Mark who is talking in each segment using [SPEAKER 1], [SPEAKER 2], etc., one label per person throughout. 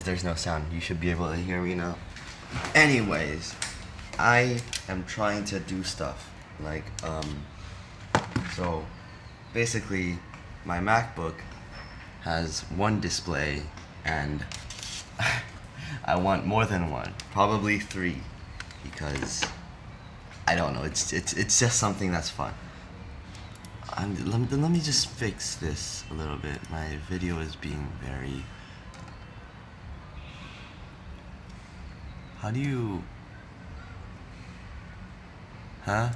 [SPEAKER 1] there's no sound. You should be able to hear me now. Anyways, I am trying to do stuff like so basically my MacBook has one display and I want more than one, probably three, because I don't know. It's just something that's fun. And let me just fix this a little bit. My video is being very. How do you? Huh?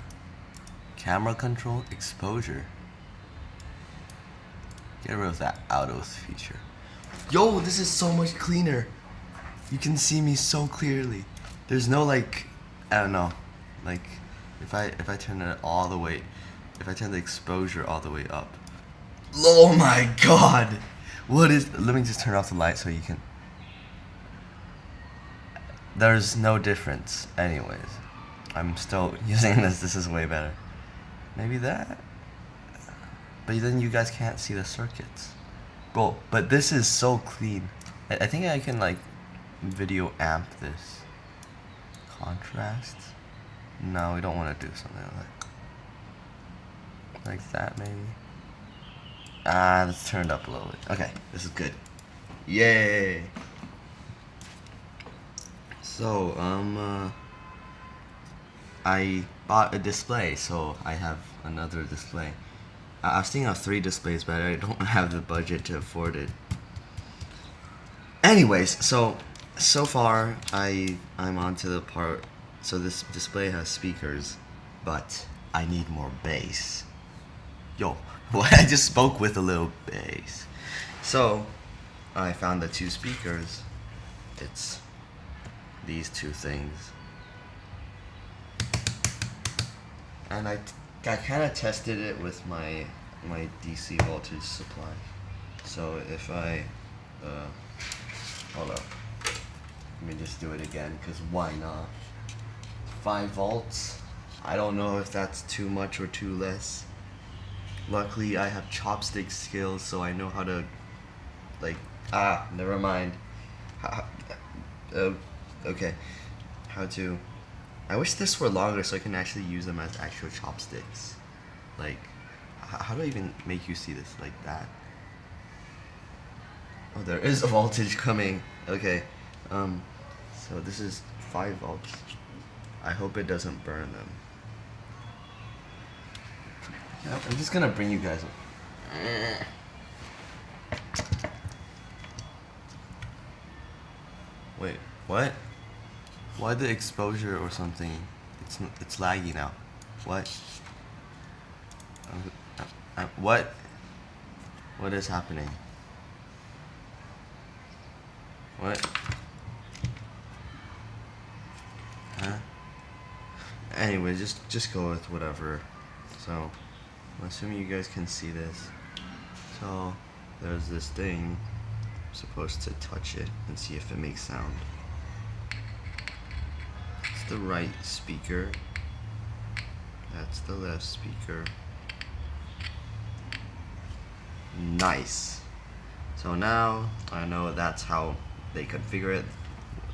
[SPEAKER 1] Camera control exposure. Get rid of that autos feature. Yo, this is so much cleaner. You can see me so clearly. There's no like, I don't know, like if I turn it all the way, if I turn the exposure all the way up. Oh my god! What is? Let me just turn off the light so you can. There's no difference. Anyways, I'm still using this. This is way better. Maybe that. But then you guys can't see the circuits. Bro, but this is so clean. I think I can like video amp this. Contrast? No, we don't want to do something like that maybe. Let's turn it up a little bit. Okay, this is good. Yay! So, I bought a display, so I have another display. I was thinking of 3 displays, but I don't have the budget to afford it. Anyways, so far I'm on to the part. So this display has speakers, but I need more bass. Yo, what? I just spoke with a little bass. So I found the 2 speakers. It's these 2 things, and I kind of tested it with my DC voltage supply. So if I hold up, let me just do it again, because why not? 5 volts. I don't know if that's too much or too less. Luckily I have chopstick skills, so I know how to like never mind. Okay, how to. I wish this were longer so I can actually use them as actual chopsticks. Like, how do I even make you see this like that? Oh, there is a voltage coming. Okay, so this is 5 volts. I hope it doesn't burn them. I'm just gonna bring you guys up. Wait, what? Why the exposure or something? It's laggy now. What? What? What is happening? What? Huh? Anyway, just go with whatever. So, I'm assuming you guys can see this. So, there's this thing. I'm supposed to touch it and see if it makes sound. It's the right speaker. That's the left speaker. Nice. So now I know that's how they configure it.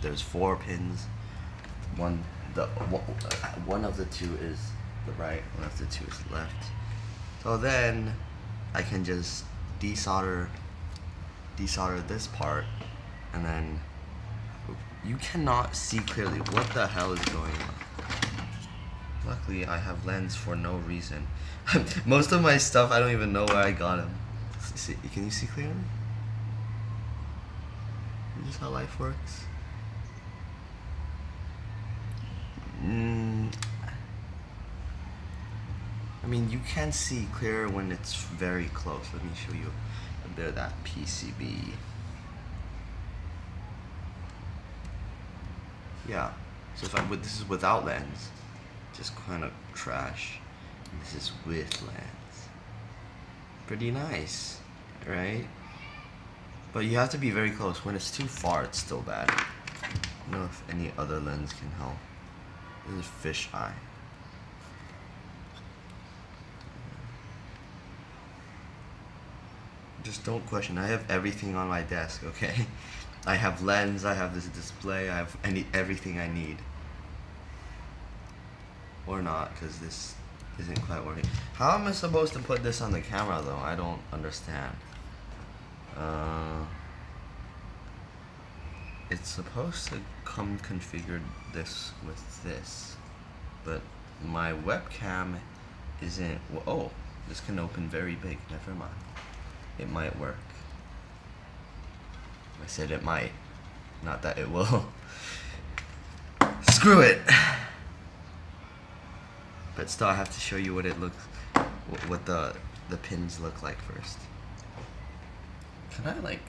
[SPEAKER 1] There's 4 pins. One of the 2 is the right, one of the 2 is left. So then I can just desolder this part, and then you cannot see clearly. What the hell is going on? Luckily I have lens for no reason. Most of my stuff I don't even know where I got them. Can you see clearly? Is this how life works? I mean, you can see clearer when it's very close. Let me show you a bit of that PCB. Yeah. So this is without lens, just kind of trash. And this is with lens. Pretty nice, right? But you have to be very close. When it's too far, it's still bad. I don't know if any other lens can help. This is fisheye. Just don't question. I have everything on my desk, okay? I have lens, I have this display, I have everything I need. Or not, because this isn't quite working. How am I supposed to put this on the camera though? I don't understand. It's supposed to come configured this with this, but my webcam isn't. Oh, this can open very big. Never mind. It might work. I said it might, not that it will. Screw it. But still, I have to show you what it looks, what the pins look like first. Can I like?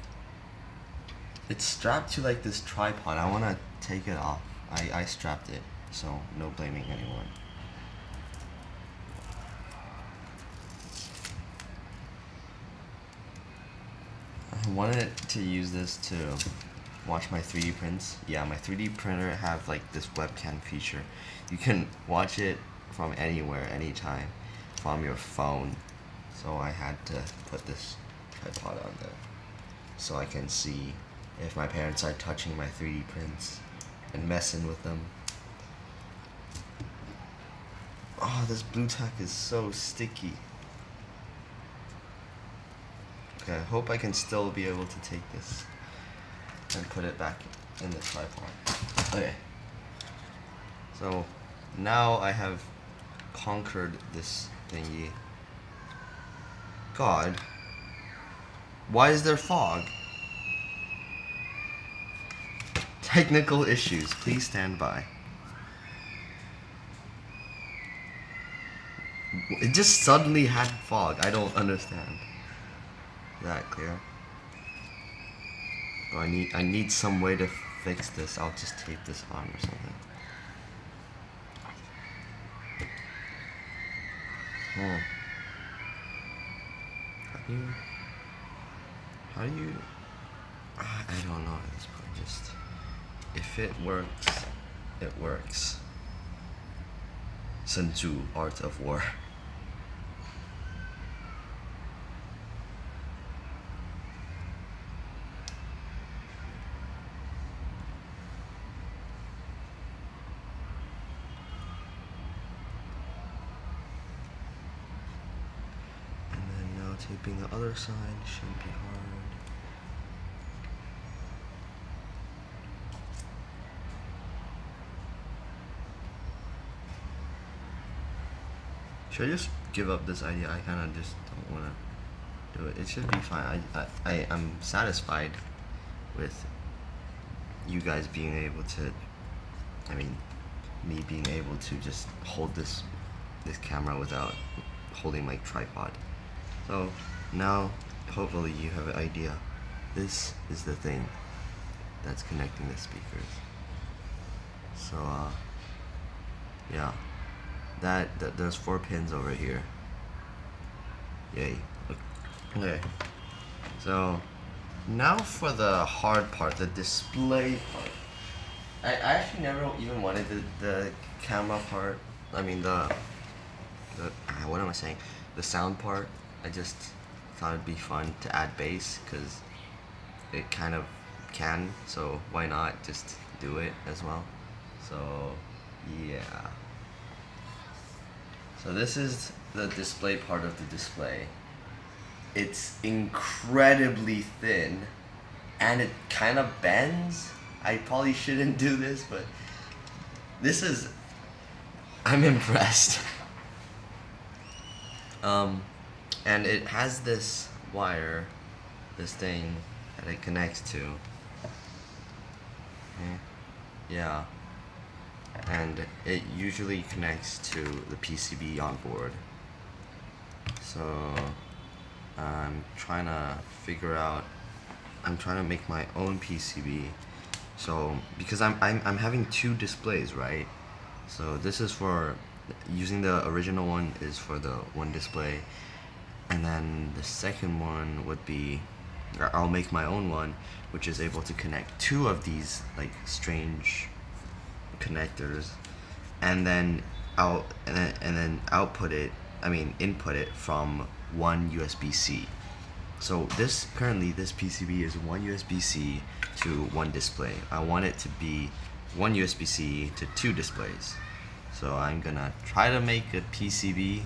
[SPEAKER 1] It's strapped to like this tripod. I wanna take it off. I strapped it, so no blaming anyone. I wanted to use this to watch my 3D prints. Yeah, my 3D printer have like this webcam feature. You can watch it from anywhere, anytime, from your phone. So I had to put this tripod on there so I can see if my parents are touching my 3D prints and messing with them. Oh, this blue tack is so sticky. Okay, I hope I can still be able to take this and put it back in the tripod. Okay. So now I have conquered this thingy. God. Why is there fog? Technical issues. Please stand by. It just suddenly had fog. I don't understand. Is that clear? Oh, I need some way to fix this. I'll just tape this on or something. Oh. How do you I don't know at this point. Just if it works, it works. Sun Tzu, Art of War. And then now taping the other side shouldn't be hard. Should I just give up this idea? I kind of just don't want to do it. It should be fine. I'm satisfied with you guys being able to, I mean, me being able to just hold this camera without holding my tripod. So now, hopefully you have an idea. This is the thing that's connecting the speakers. So, yeah. That there's 4 pins over here. Yay. Okay. So now for the hard part, the display part. I actually never even wanted the camera part. I mean the what am I saying? The sound part. I just thought it'd be fun to add bass because it kind of can. So why not just do it as well? So yeah. So this is the display part of the display. It's incredibly thin and it kind of bends. I probably shouldn't do this, but this is, I'm impressed. And it has this wire, this thing that it connects to. Okay. Yeah. And it usually connects to the PCB on board. So I'm trying to figure out. I'm trying to make my own PCB. So because I'm having 2 displays, right? So this is for using the original one is for the one display, and then the second one would be I'll make my own one, which is able to connect 2 of these like strange connectors, and then output it. I mean input it from one USB-C. So currently this PCB is one USB-C to one display. I want it to be one USB-C to two displays. So I'm gonna try to make a PCB,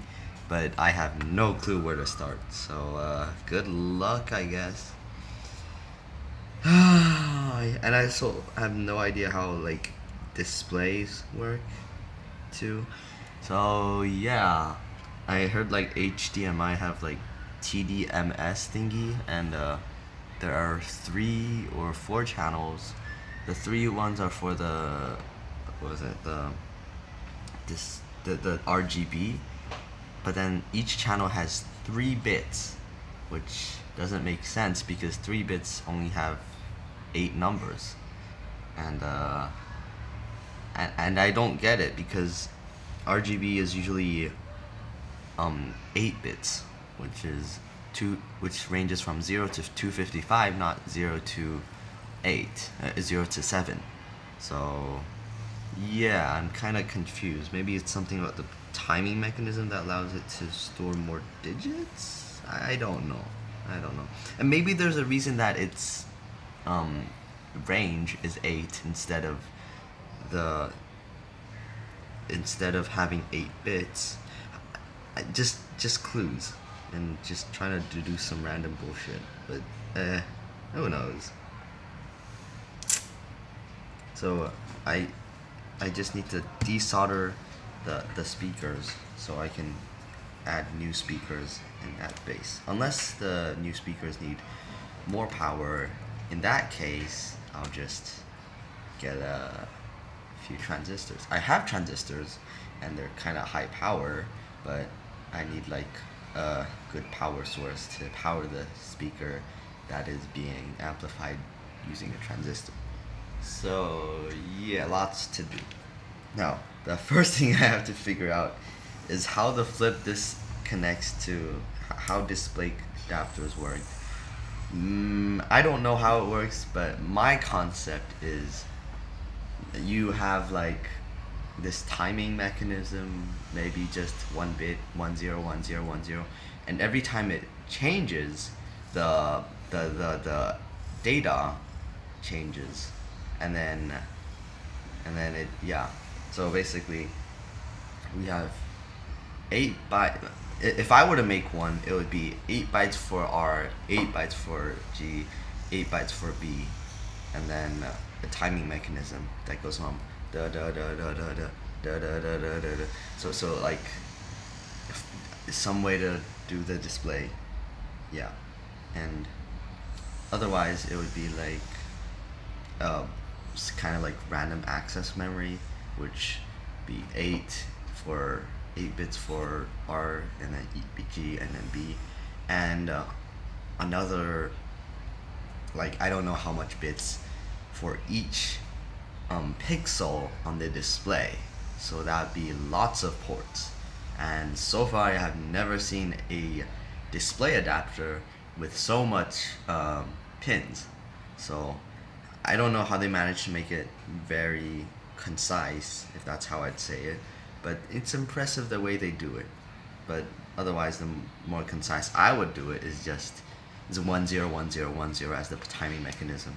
[SPEAKER 1] but I have no clue where to start. So good luck, I guess. And I also have no idea how like displays work too. So yeah, I heard like HDMI have like TDMS thingy, and there are 3 or 4 channels. The 3 ones are for the what was it the RGB, but then each channel has 3 bits, which doesn't make sense because 3 bits only have 8 numbers, and I don't get it because RGB is usually 8 bits, which ranges from 0 to 255, not 0 to 8, 0 to 7. So yeah, I'm kind of confused. Maybe it's something about the timing mechanism that allows it to store more digits. I don't know. And maybe there's a reason that its range is 8 instead of having 8 bits. Just clues, and just trying to do some random bullshit. But who knows? So I just need to desolder the speakers so I can add new speakers and add bass. Unless the new speakers need more power, in that case I'll just get a few transistors. I have transistors and they're kind of high power, but I need like a good power source to power the speaker that is being amplified using a transistor. So yeah, lots to do. Now, the first thing I have to figure out is how the flip this connects to how display adapters work. I don't know how it works, but my concept is you have like this timing mechanism, maybe just 1 bit, 10 10 10, and every time it changes, the data changes, and then it, yeah. So basically, we have 8 bytes. If I were to make one, it would be 8 bytes for R, 8 bytes for G, 8 bytes for B, and then a timing mechanism that goes on da da da da da da da da da da da da. So like some way to do the display, yeah. And otherwise it would be like kind of like random access memory, which be 8 bits for R, and then G, and then B, and another, like, I don't know how much bits for each pixel on the display. So that'd be lots of ports. And so far I have never seen a display adapter with so much pins. So I don't know how they managed to make it very concise, if that's how I'd say it, but it's impressive the way they do it. But otherwise, the more concise I would do it is just 1 0 1 0 1 0 as the timing mechanism,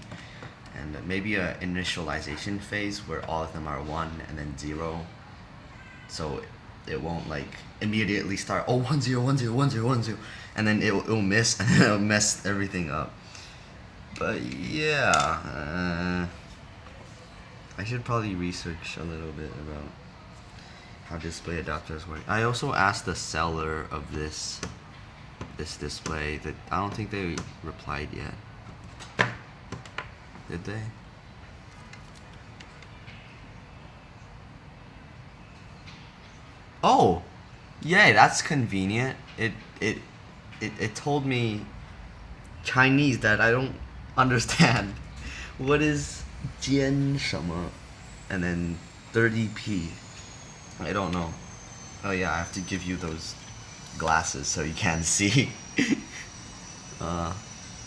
[SPEAKER 1] and maybe a initialization phase where all of them are 1 and then 0, so it won't like immediately start 1 0 1 0 1 0 1 0, and then it'll miss and it'll mess everything up. But yeah, I should probably research a little bit about how display adapters work. I also asked the seller of this display that I don't think they replied yet. Did they? Oh, yay! That's convenient. It told me Chinese that I don't understand. What is 煎什么? And then 30p. I don't know. Oh yeah, I have to give you those glasses so you can see.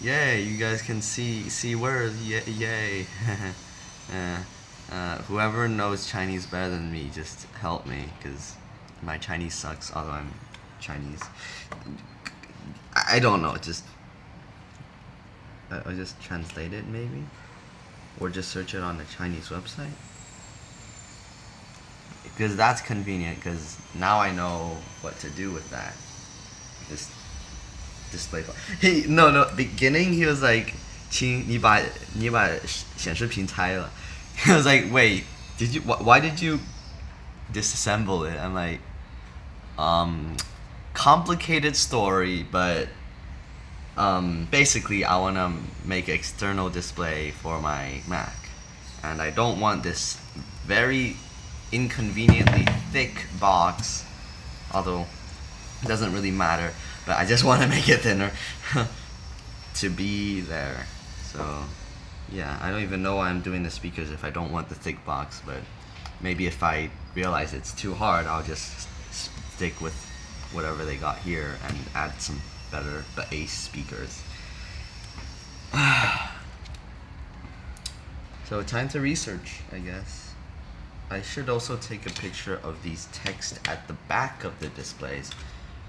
[SPEAKER 1] Yay, you guys can see words. Yay. Whoever knows Chinese better than me, just help me, because my Chinese sucks, although I'm Chinese. I don't know, just I just translate it maybe, or just search it on the Chinese website. Because that's convenient. Because now I know what to do with that. Just display. No. Beginning he was like, 请你把显示屏拆了. I was like, wait, did you? Why did you disassemble it? I'm like, complicated story, but basically I wanna make external display for my Mac, and I don't want this very inconveniently thick box, although it doesn't really matter, but I just want to make it thinner to be there. So yeah, I don't even know why I'm doing the speakers if I don't want the thick box, but maybe if I realize it's too hard, I'll just stick with whatever they got here and add some better bass speakers. So time to research, I guess. I should also take a picture of these text at the back of the displays.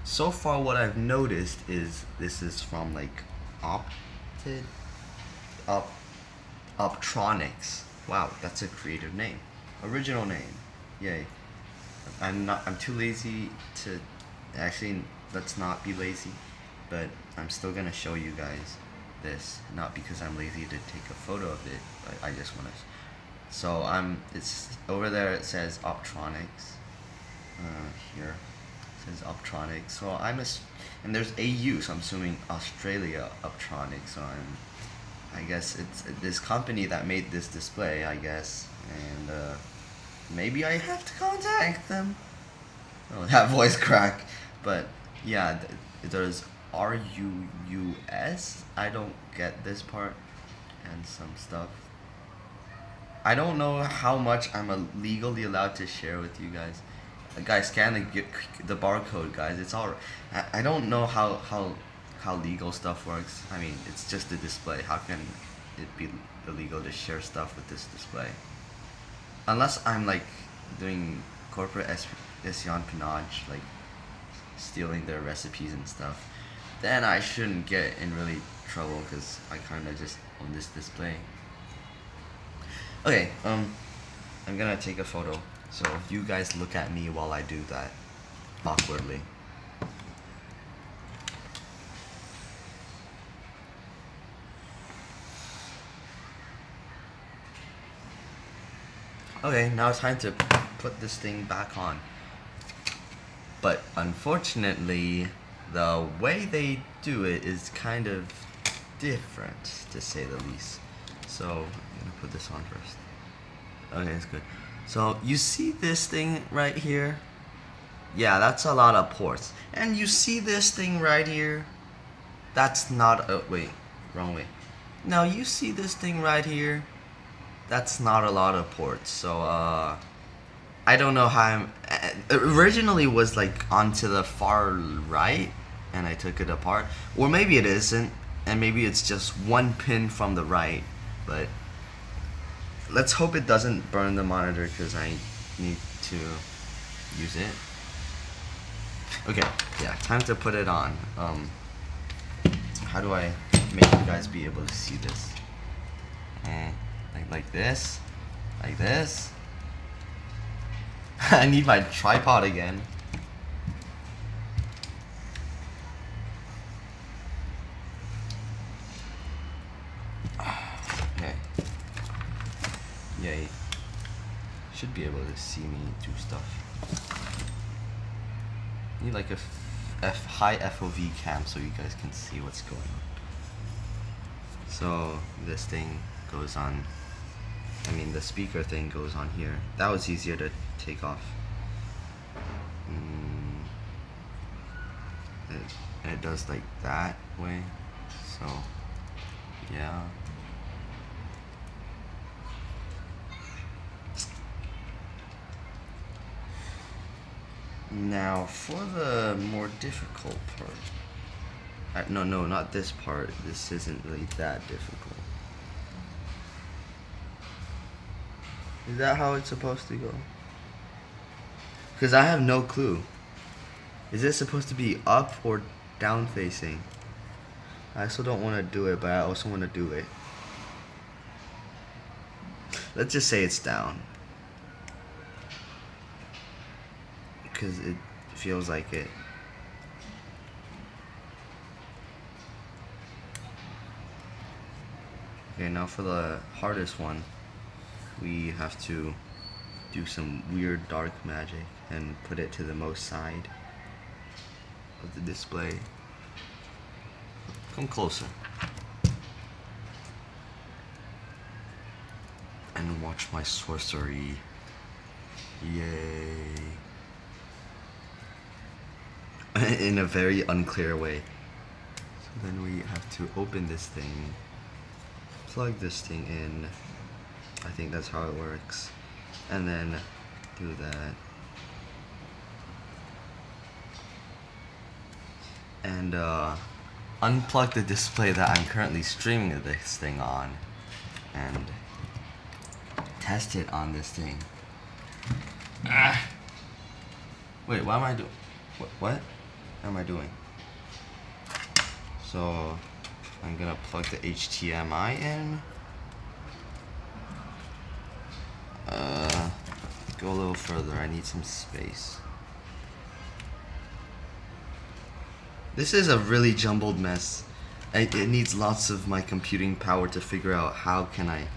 [SPEAKER 1] So far what I've noticed is this is from like Optronics. Wow, that's a creative name. Original name. Yay. I'm too lazy to actually, let's not be lazy, but I'm still gonna show you guys this, not because I'm lazy to take a photo of it, but I just want to. So it's over there. It says Optronics. Here it says Optronics. So and there's AU, so I'm assuming Australia Optronics. So I guess it's this company that made this display, I guess, and maybe I have to contact them. Oh, that voice crack. But yeah, there's RUUS. I don't get this part, and some stuff. I don't know how much I'm legally allowed to share with you guys. Guys, scan the barcode, guys. It's all. I don't know how legal stuff works. I mean, it's just a display. How can it be illegal to share stuff with this display? Unless I'm like doing corporate espionage, like stealing their recipes and stuff, then I shouldn't get in really trouble because I kind of just own this display. Okay, I'm gonna take a photo, so you guys look at me while I do that, awkwardly. Okay, now it's time to put this thing back on. But unfortunately, the way they do it is kind of different, to say the least. So I'm gonna put this on first. Okay, it's good. So you see this thing right here? Yeah, that's a lot of ports. And you see this thing right here? That's not a, wait, wrong way. Now you see this thing right here? That's not a lot of ports. So I don't know how originally was like onto the far right, and I took it apart. Or maybe it isn't, and maybe it's just one pin from the right. But let's hope it doesn't burn the monitor because I need to use it. Okay, yeah, time to put it on. How do I make you guys be able to see this? Like this, like this. I need my tripod again. Okay. Yay. Should be able to see me do stuff. Need like a high FOV cam so you guys can see what's going on. So this thing goes on. I mean, the speaker thing goes on here. That was easier to take off. And it does like that way. So, yeah. Now, for the more difficult part. No, not this part. This isn't really that difficult. Is that how it's supposed to go? Because I have no clue. Is it supposed to be up or down facing? I also don't want to do it, but I also want to do it. Let's just say it's down. Because it feels like it. Okay, now for the hardest one, we have to do some weird dark magic and put it to the most side of the display. Come closer. And watch my sorcery. Yay. In a very unclear way. So then we have to open this thing, plug this thing in. I think that's how it works. And then do that. And unplug the display that I'm currently streaming this thing on. And test it on this thing. Wait, what am I doing? What am I doing? So I'm gonna plug the HDMI in. Go a little further. I need some space. This is a really jumbled mess. It needs lots of my computing power to figure out how can I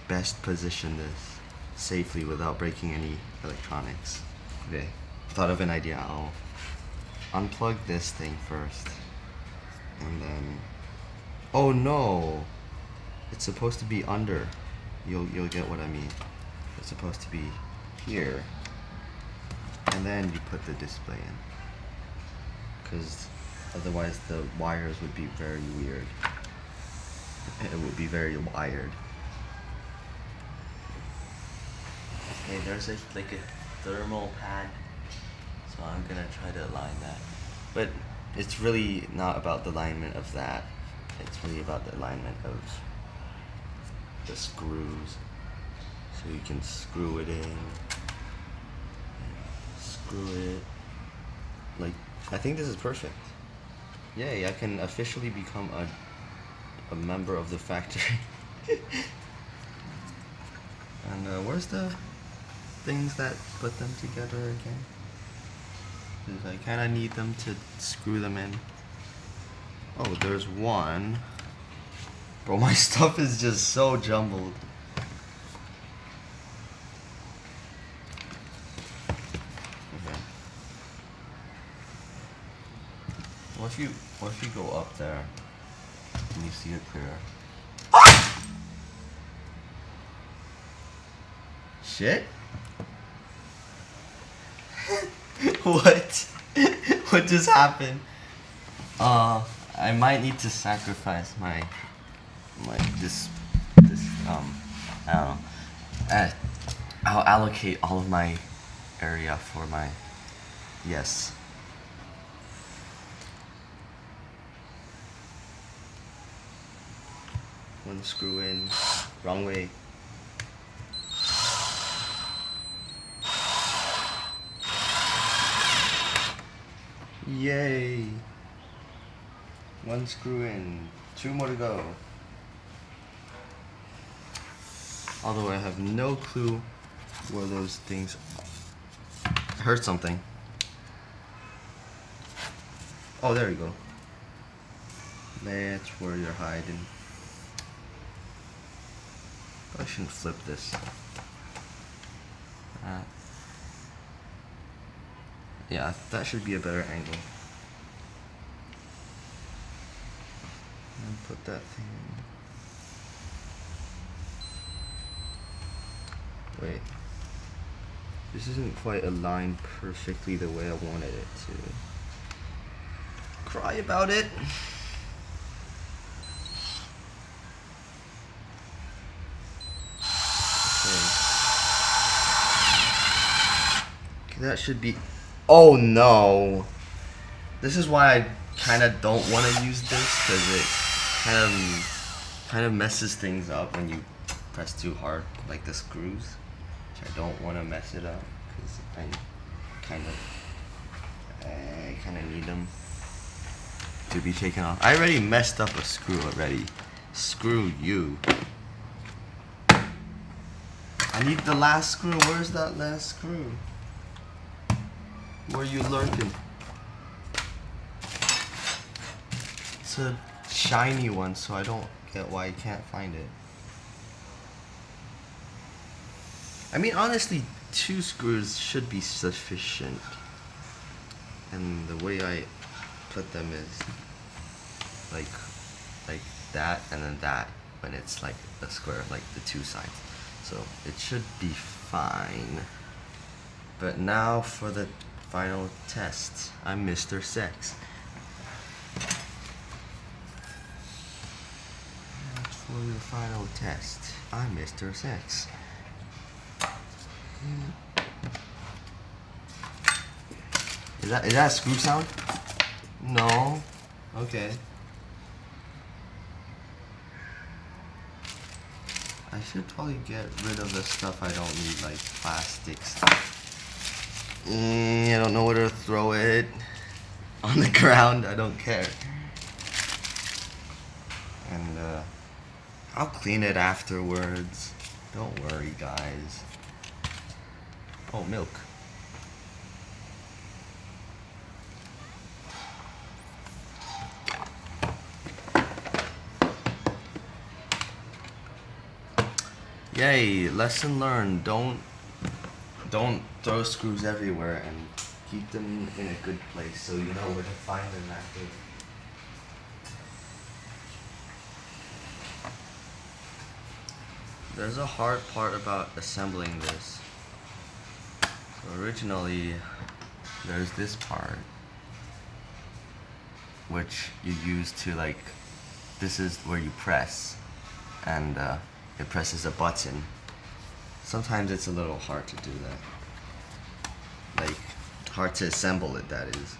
[SPEAKER 1] best position this safely without breaking any electronics. Okay, thought of an idea. I'll unplug this thing first, and then, oh no, it's supposed to be under. You'll get what I mean. It's supposed to be here, and then you put the display in, because otherwise the wires would be very weird. It would be very wired. Okay, there's like a thermal pad, so I'm gonna try to align that. But it's really not about the alignment of that. It's really about the alignment of the screws. So you can screw it in, screw it. Like, I think this is perfect. Yay, I can officially become a member of the factory. And where's the things that put them together again? 'Cause I kinda need them to screw them in. Oh, there's one. Bro, my stuff is just so jumbled. Okay. What if you go up there and you see it clearer? Shit? What? What just happened? I might need to sacrifice this I don't know. I'll allocate all of my area for my, yes. One screw in, wrong way. Yay! One screw in, 2 more to go. Although I have no clue where those things are. I heard something. Oh, there you go. That's where you're hiding. I shouldn't flip this. Yeah, that should be a better angle. And put that thing in. Wait. This isn't quite aligned perfectly the way I wanted it to. Cry about it. Okay, that should be. Oh no! This is why I kind of don't want to use this, because it kind of messes things up when you press too hard, like the screws. Which I don't want to mess it up, because I kind of need them. to be taken off. I already messed up a screw already. Screw you. I need the last screw. Where's that last screw? Where you lurking? It's a shiny one, so I don't get why you can't find it. I mean, honestly, 2 screws should be sufficient. And the way I put them is like that and then that when it's like a square, like the 2 sides. So it should be fine. But now for the final test. I'm Mr. Sex. For your final test, I'm Mr. Sex. Is that a screw sound? No. Okay. I should probably get rid of the stuff I don't need, like plastics. I don't know where to throw it. On the ground, I don't care. And I'll clean it afterwards. Don't worry, guys. Oh, milk. Yay, lesson learned. Don't throw screws everywhere and keep them in a good place so you know where to find them after. There's a hard part about assembling this. So originally, there's this part, which you use to like, this is where you press, and it presses a button. Sometimes it's a little hard to do that. Like, hard to assemble it, that is.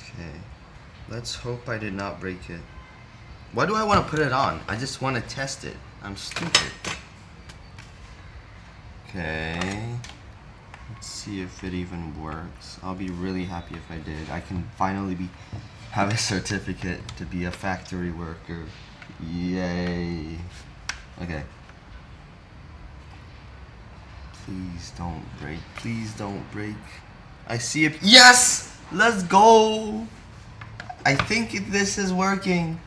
[SPEAKER 1] Okay. Let's hope I did not break it. Why do I want to put it on? I just want to test it. I'm stupid. Okay. Let's see if it even works. I'll be really happy if I did. I can finally have a certificate to be a factory worker. Yay. Okay. Please don't break. Please don't break. I see it. Yes! Let's go! I think this is working,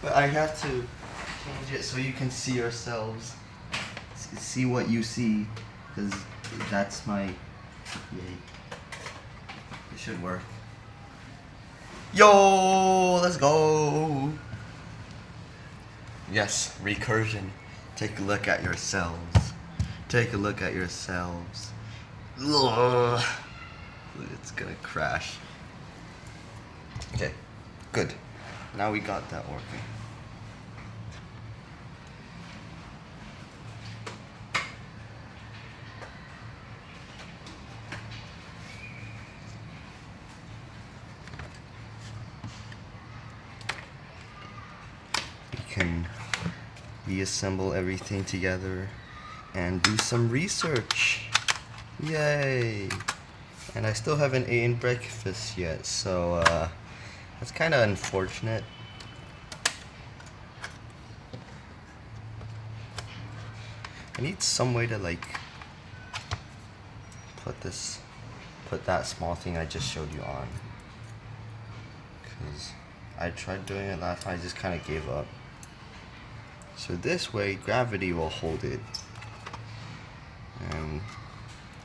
[SPEAKER 1] but I have to change it so you can see yourselves. See what you see, because that's my... Yay. It should work. Yo, let's go. Yes, recursion. Take a look at yourselves. Take a look at yourselves. Ugh. It's gonna crash. Okay, good. Now we got that working. Can reassemble everything together and do some research. Yay! And I still haven't eaten breakfast yet, so that's kind of unfortunate. I need some way to like put that small thing I just showed you on, because I tried doing it last time, I just kind of gave up. So this way, gravity will hold it. And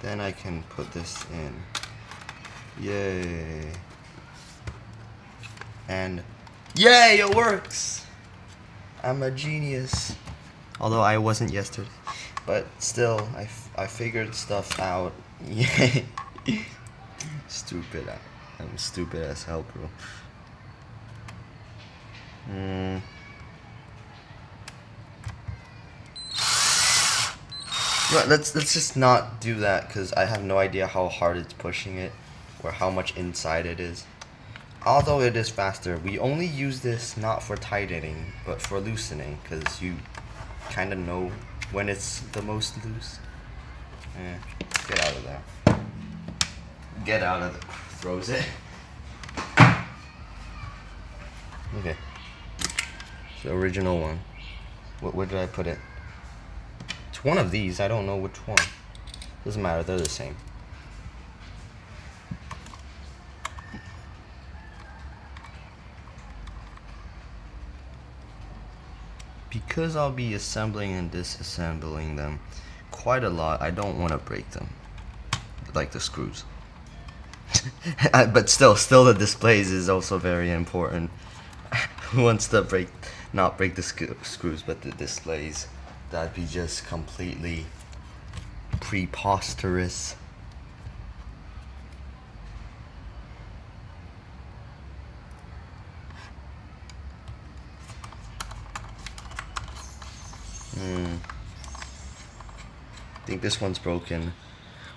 [SPEAKER 1] then I can put this in. Yay. And yay, it works! I'm a genius. Although I wasn't yesterday. But still, I figured stuff out. Yay. Stupid. I'm stupid as hell, bro. Let's just not do that, because I have no idea how hard it's pushing it or how much inside it is. Although it is faster, we only use this not for tightening but for loosening, because you kind of know when it's the most loose. Get out of there. get out of the, throws it. Okay. The original one. Where did I put it? It's one of these. I don't know which one. Doesn't matter. They're the same. Because I'll be assembling and disassembling them quite a lot, I don't want to break them. Like the screws. But still the displays is also very important. Who wants to not break the screws, but the displays? That'd be just completely preposterous. I think this one's broken.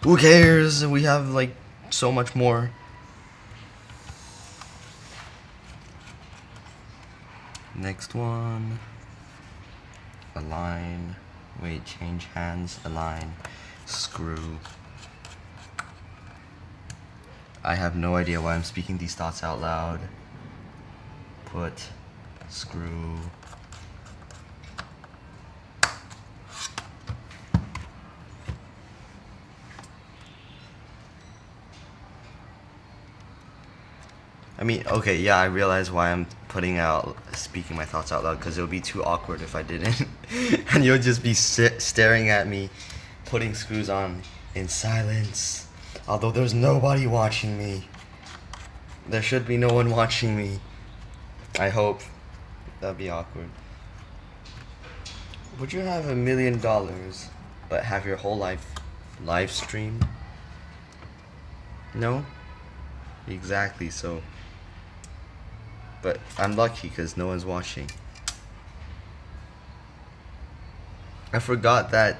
[SPEAKER 1] Who cares? We have like so much more. Next one. Align. Wait, change hands. Align. Screw. I have no idea why I'm speaking these thoughts out loud. Put. Screw. I mean, okay, yeah, I realize why I'm speaking my thoughts out loud, because it would be too awkward if I didn't. And you'll just be staring at me, putting screws on in silence. Although there's nobody watching me. There should be no one watching me. I hope. That'd be awkward. Would you have $1 million, but have your whole life live streamed? No? Exactly, so. But I'm lucky because no one's watching. I forgot that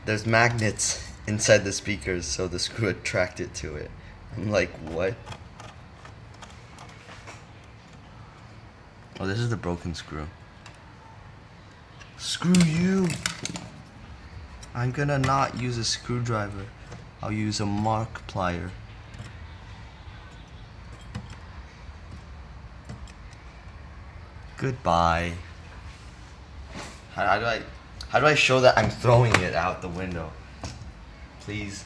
[SPEAKER 1] there's magnets inside the speakers, so the screw attracted to it. I'm like, what? Oh, this is the broken screw. Screw you! I'm gonna not use a screwdriver. I'll use a Markiplier. Goodbye. How do I show that I'm throwing it out the window? Please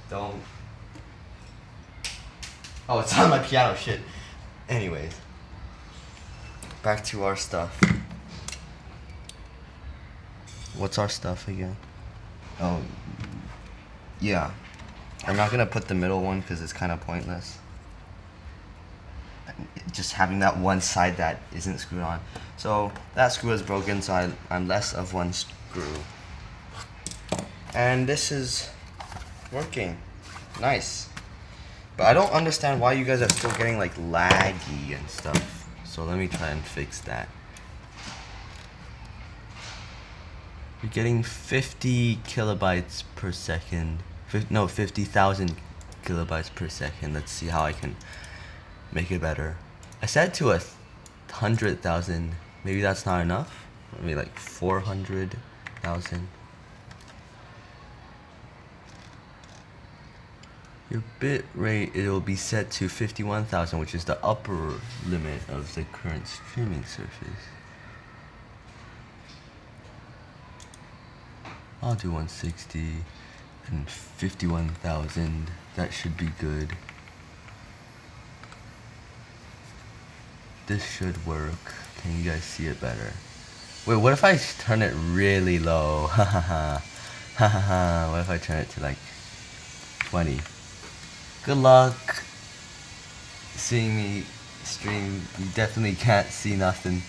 [SPEAKER 1] don't. Oh, it's on my piano, shit. Anyways, back to our stuff. What's our stuff again? Oh, yeah. I'm not gonna put the middle one because it's kind of pointless. Just having that one side that isn't screwed on. So that screw is broken, so I'm less of one screw. And this is working. Nice. But I don't understand why you guys are still getting like laggy and stuff. So let me try and fix that. You're getting 50 kilobytes per second. 50,000 kilobytes per second. Let's see how I can make it better. I set it to 100,000. Maybe that's not enough. Maybe like 400,000. Your bit rate, it will be set to 51,000, which is the upper limit of the current streaming surface. I'll do 160 and 51,000. That should be good. This should work. Can you guys see it better? Wait, what if I turn it really low? Ha ha ha. Ha ha ha. What if I turn it to like 20? Good luck seeing me stream. You definitely can't see nothing.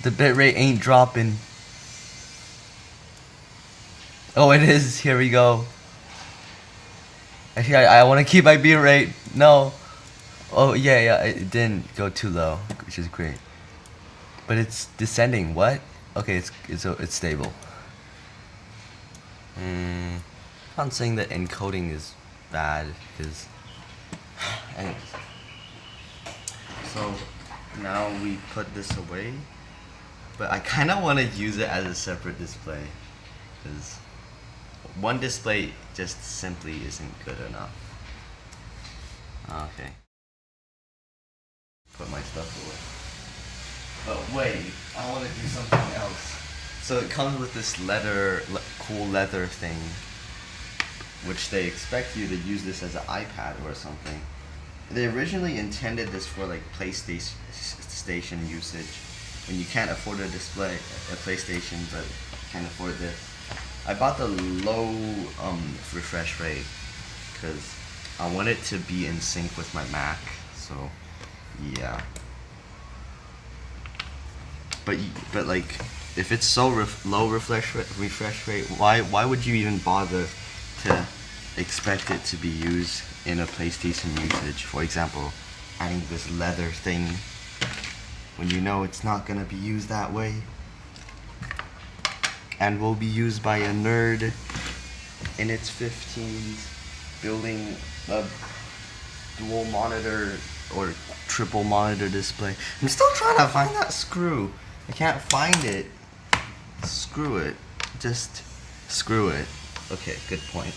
[SPEAKER 1] The bitrate ain't dropping. Oh, it is. Here we go. Actually, I want to keep my bitrate. No. Oh, yeah, it didn't go too low, which is great. But it's descending. What? Okay, it's stable. I'm not saying that encoding is bad, because. Anyways. So now we put this away, but I kind of want to use it as a separate display, because one display just simply isn't good enough. Okay. Put my stuff away. But wait, I want to do something else. So it comes with this cool leather thing, which they expect you to use this as an iPad or something. They originally intended this for like PlayStation usage, when you can't afford a PlayStation, but can't afford this. I bought the low refresh rate because I want it to be in sync with my Mac. So yeah. But like, if it's so low refresh rate, why would you even bother to expect it to be used in a PlayStation usage? For example, adding this leather thing when you know it's not gonna be used that way, and will be used by a nerd in its 15s building a dual monitor or triple monitor display. I'm still trying to find that screw. I can't find it. Screw it. Just screw it. Okay, good point.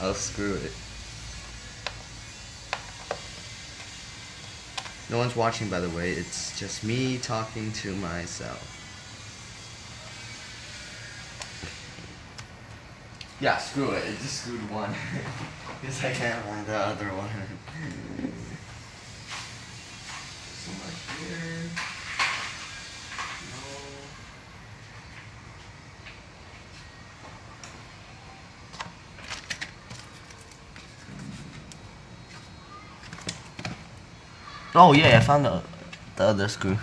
[SPEAKER 1] I'll screw it. No one's watching, by the way. It's just me talking to myself. Yeah, screw it. It just screwed one. Because I can't find the other one. So much here. No. Oh yeah, I found the other screw.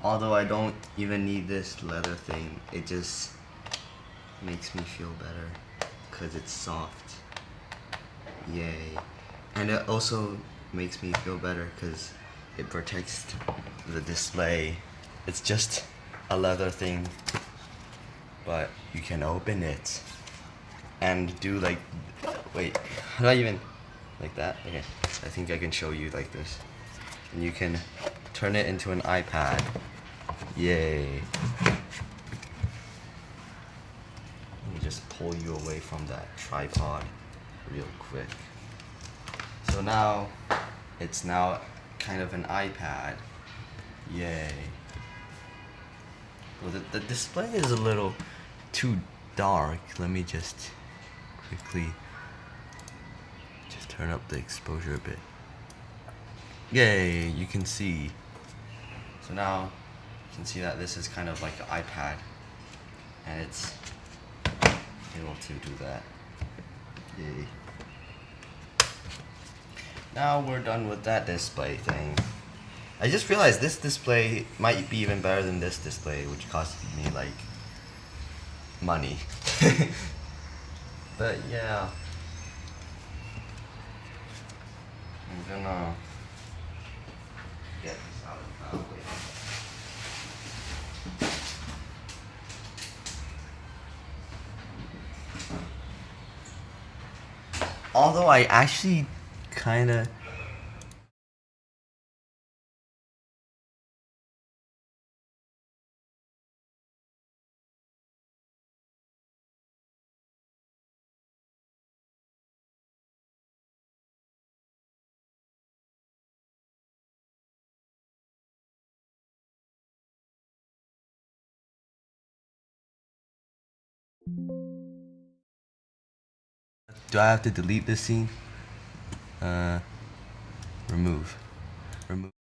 [SPEAKER 1] Although I don't even need this leather thing, it just makes me feel better because it's soft. Yay. And it also makes me feel better because it protects the display. It's just a leather thing, but you can open it and do like, wait, how do I even, like that? Okay, I think I can show you like this. And you can turn it into an iPad. Yay. Let me just pull you away from that tripod real quick. So now, it's now kind of an iPad. Yay. Well, the display is a little too dark. Let me just quickly just turn up the exposure a bit. Yay, you can see. So now you can see that this is kind of like an iPad, and it's able to do that. Yay. Now we're done with that display thing. I just realized this display might be even better than this display, which cost me like money. But yeah, I'm gonna get this out of the way. Although I actually kinda do I have to delete this scene? Remove. Remove.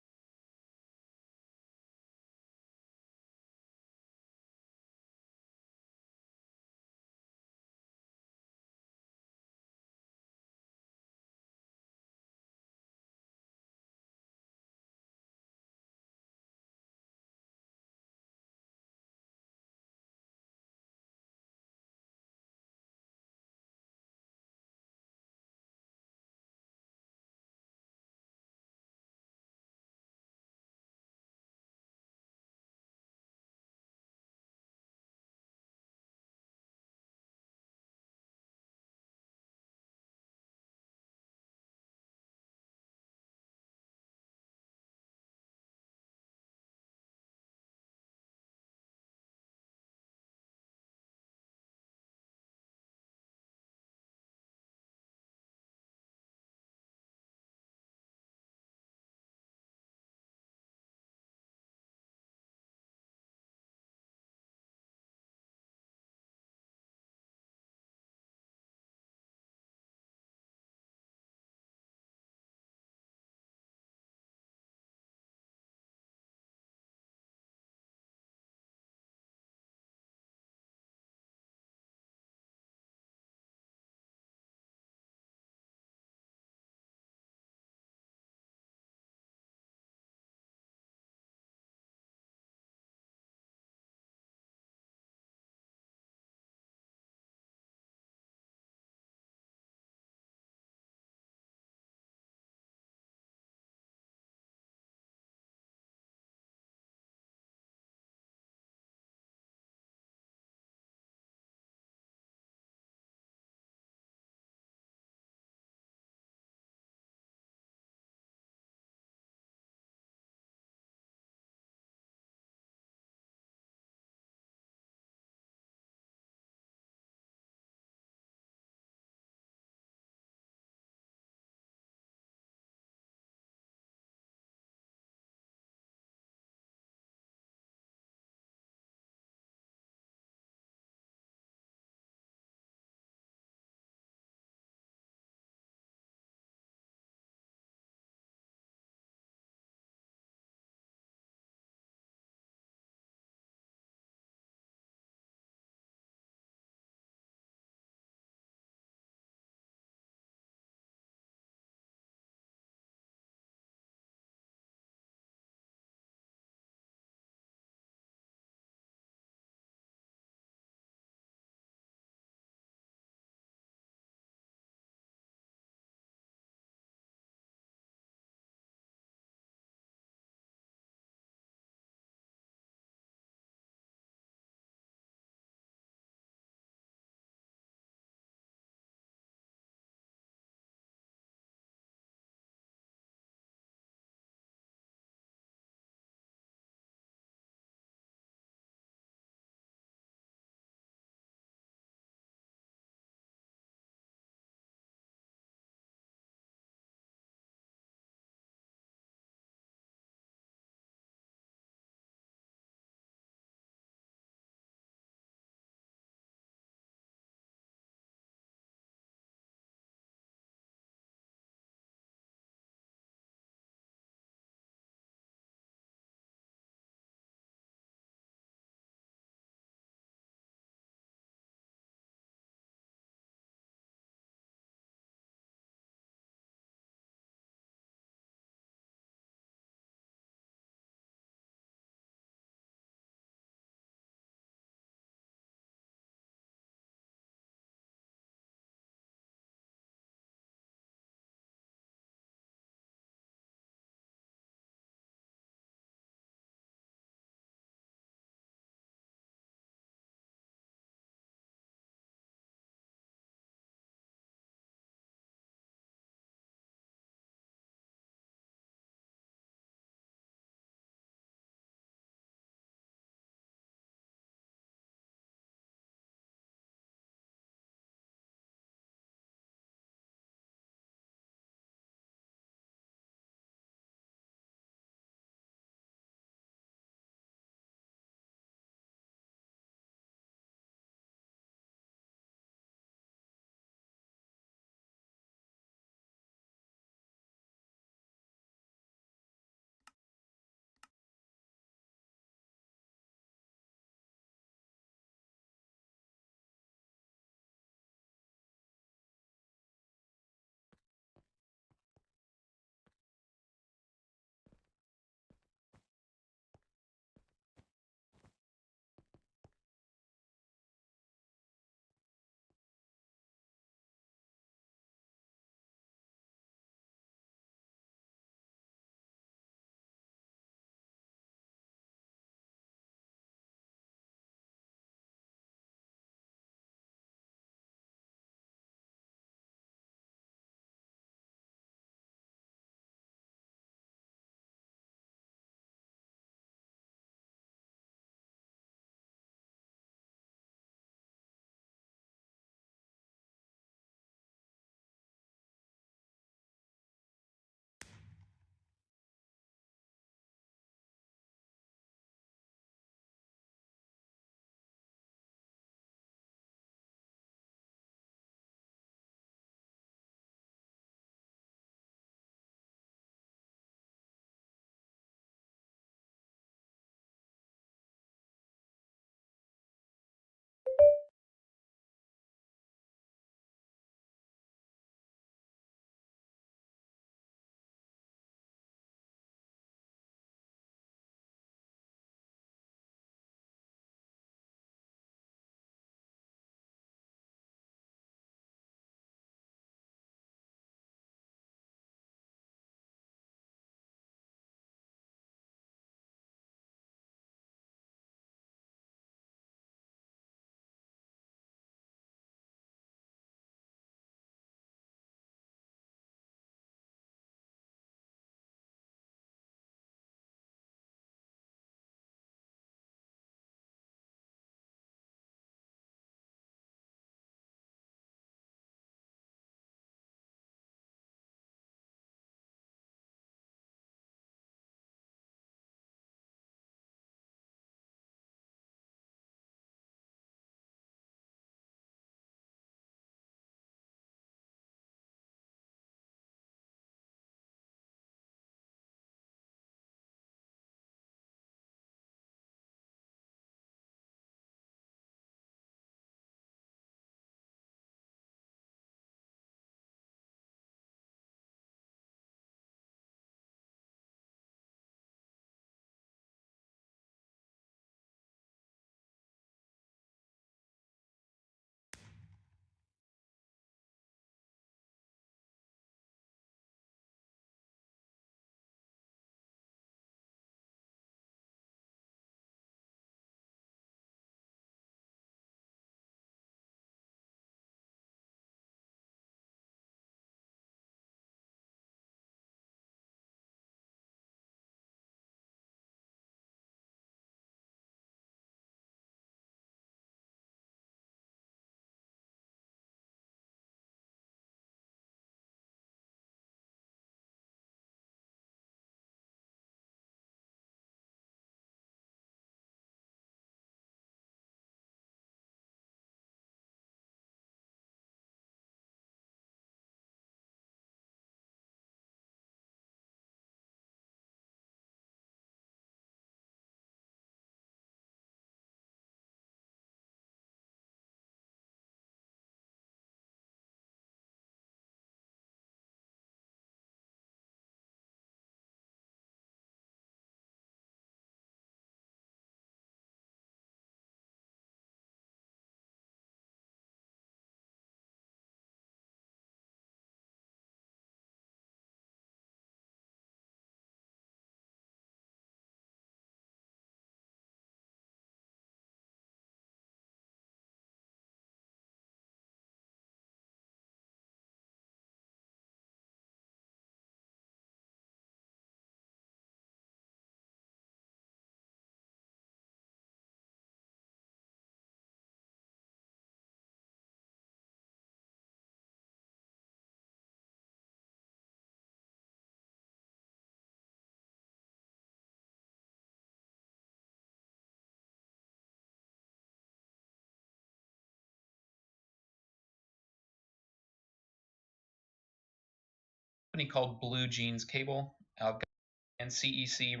[SPEAKER 2] company called Blue Jeans Cable and CEC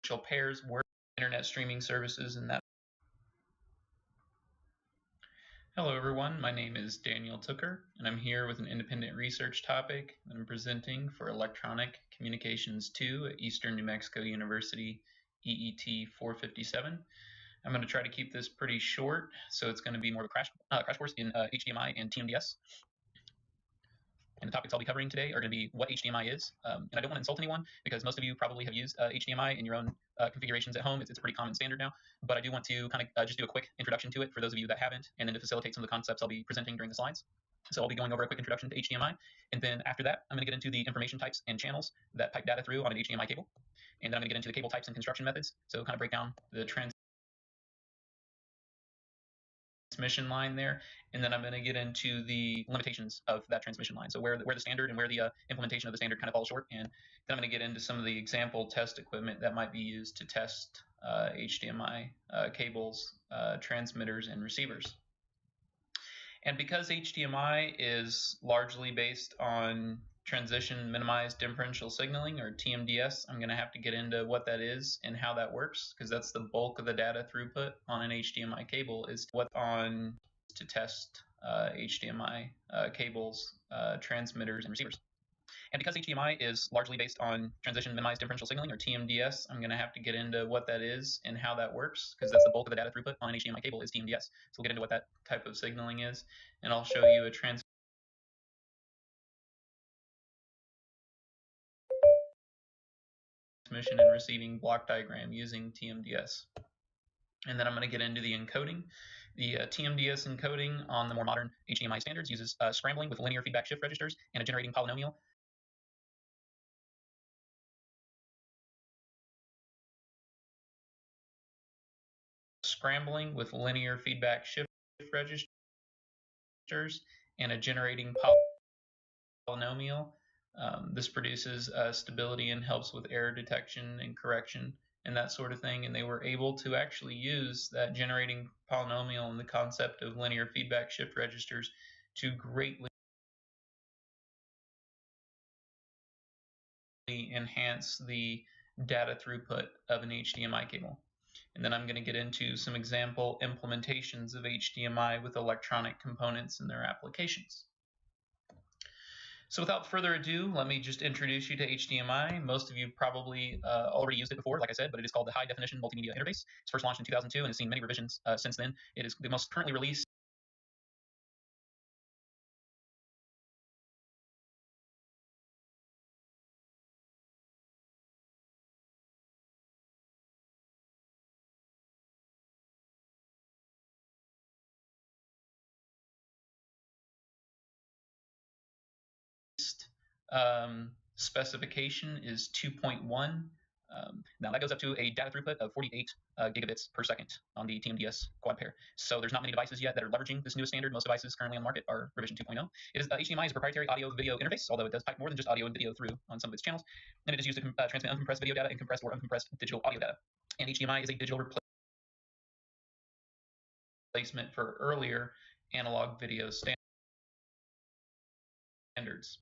[SPEAKER 2] virtual pairs work internet streaming services and that. Hello everyone, my name is Daniel Tooker and I'm here with an independent research topic that I'm presenting for Electronic Communications 2 at Eastern New Mexico University EET 457. I'm going to try to keep this pretty short, so it's going to be more of a crash course in HDMI and TMDS. And the topics I'll be covering today are going to be what HDMI is. And I don't want to insult anyone because most of you probably have used HDMI in your own configurations at home. It's a pretty common standard now. But I do want to kind of just do a quick introduction to it for those of you that haven't, and then to facilitate some of the concepts I'll be presenting during the slides. So I'll be going over a quick introduction to HDMI. And then after that, I'm going to get into the information types and channels that pipe data through on an HDMI cable. And then I'm going to get into the cable types and construction methods. So kind of break down the transmission line there, and then I'm going to get into the limitations of that transmission line. So where the standard and where the implementation of the standard kind of falls short, and then I'm going to get into some of the example test equipment that might be used to test HDMI cables, transmitters, and receivers. And because HDMI is largely based on transition minimized differential signaling, or TMDS, I'm going to have to get into what that is and how that works, because that's the bulk of the data throughput on an HDMI cable is what on to test HDMI cables, transmitters, and receivers. And because HDMI is largely based on transition minimized differential signaling, or TMDS, I'm going to have to get into what that is and how that works, because that's the bulk of the data throughput on an HDMI cable is TMDS. So we'll get into what that type of signaling is, and I'll show you a transmission and receiving block diagram using TMDS. And then I'm going to get into the encoding. The TMDS encoding on the more modern HDMI standards uses scrambling with linear feedback shift registers and a generating polynomial. Scrambling with linear feedback shift registers and a generating polynomial. This produces stability and helps with error detection and correction and that sort of thing. And they were able to actually use that generating polynomial and the concept of linear feedback shift registers to greatly enhance the data throughput of an HDMI cable. And then I'm going to get into some example implementations of HDMI with electronic components and their applications. So without further ado, let me just introduce you to HDMI. Most of you probably already used it before, like I said, but it is called the High Definition Multimedia Interface. It's first launched in 2002 and has seen many revisions since then. It is the most currently released specification is 2.1. Now that goes up to a data throughput of 48 gigabits per second on the TMDS quad pair. So there's not many devices yet that are leveraging this newest standard. Most devices currently on the market are revision 2.0. HDMI is a proprietary audio-video interface, although it does pipe more than just audio and video through on some of its channels. And it is used to transmit uncompressed video data and compressed or uncompressed digital audio data. And HDMI is a digital replacement for earlier analog video standards.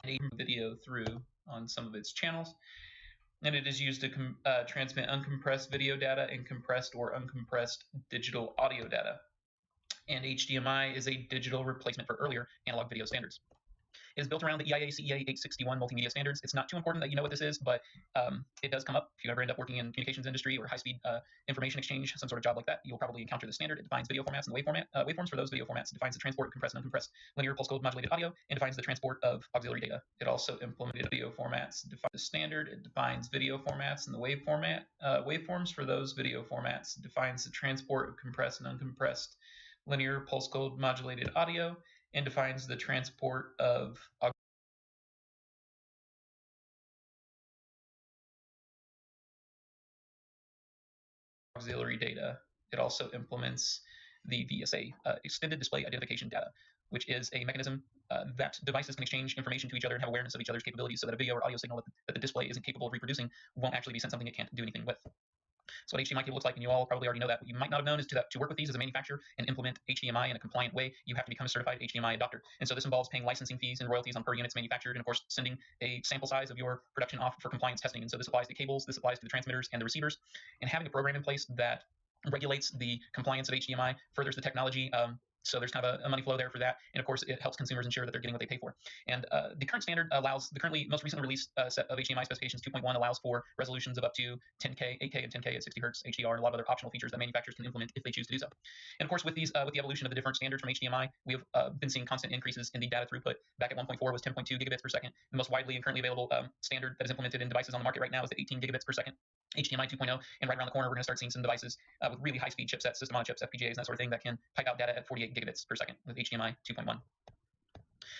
[SPEAKER 2] video through on some of its channels, and it is used to transmit uncompressed video data and compressed or uncompressed digital audio data. And HDMI is a digital replacement for earlier analog video standards. It is built around the EIA CEA 861 multimedia standards. It's not too important that you know what this is, but it does come up. If you ever end up working in communications industry or high-speed information exchange, some sort of job like that, you'll probably encounter the standard. It defines video formats and the waveforms for those video formats. It defines the transport of compressed and uncompressed linear pulse code modulated audio, and defines the transport of auxiliary data. It also implemented video formats, defines the standard. It defines video formats and the waveforms for those video formats. It defines the transport of compressed and uncompressed linear pulse code modulated audio, and defines the transport of auxiliary data. It also implements the VSA, extended display identification data, which is a mechanism that devices can exchange information to each other and have awareness of each other's capabilities, so that a video or audio signal that the display isn't capable of reproducing won't actually be sent something it can't do anything with. So what HDMI cable looks like, and you all probably already know that. What you might not have known is to work with these as a manufacturer and implement HDMI in a compliant way, you have to become a certified HDMI adopter. And so this involves paying licensing fees and royalties on per units manufactured, and of course sending a sample size of your production off for compliance testing. And so this applies to cables, this applies to the transmitters and the receivers, and having a program in place that regulates the compliance of HDMI furthers the technology. So there's kind of a money flow there for that, and of course it helps consumers ensure that they're getting what they pay for. And the current standard allows, the currently most recently released set of HDMI specifications 2.1 allows for resolutions of up to 10K, 8K, and 10K at 60 hertz HDR, and a lot of other optional features that manufacturers can implement if they choose to do so. And of course, with the evolution of the different standards from HDMI, we have been seeing constant increases in the data throughput. Back at 1.4 was 10.2 gigabits per second. The most widely and currently available standard that is implemented in devices on the market right now is the 18 gigabits per second. HDMI 2.0, and right around the corner, we're going to start seeing some devices with really high-speed chipsets, system-on-chips, FPGAs, and that sort of thing that can pipe out data at 48 gigabits per second with HDMI 2.1. All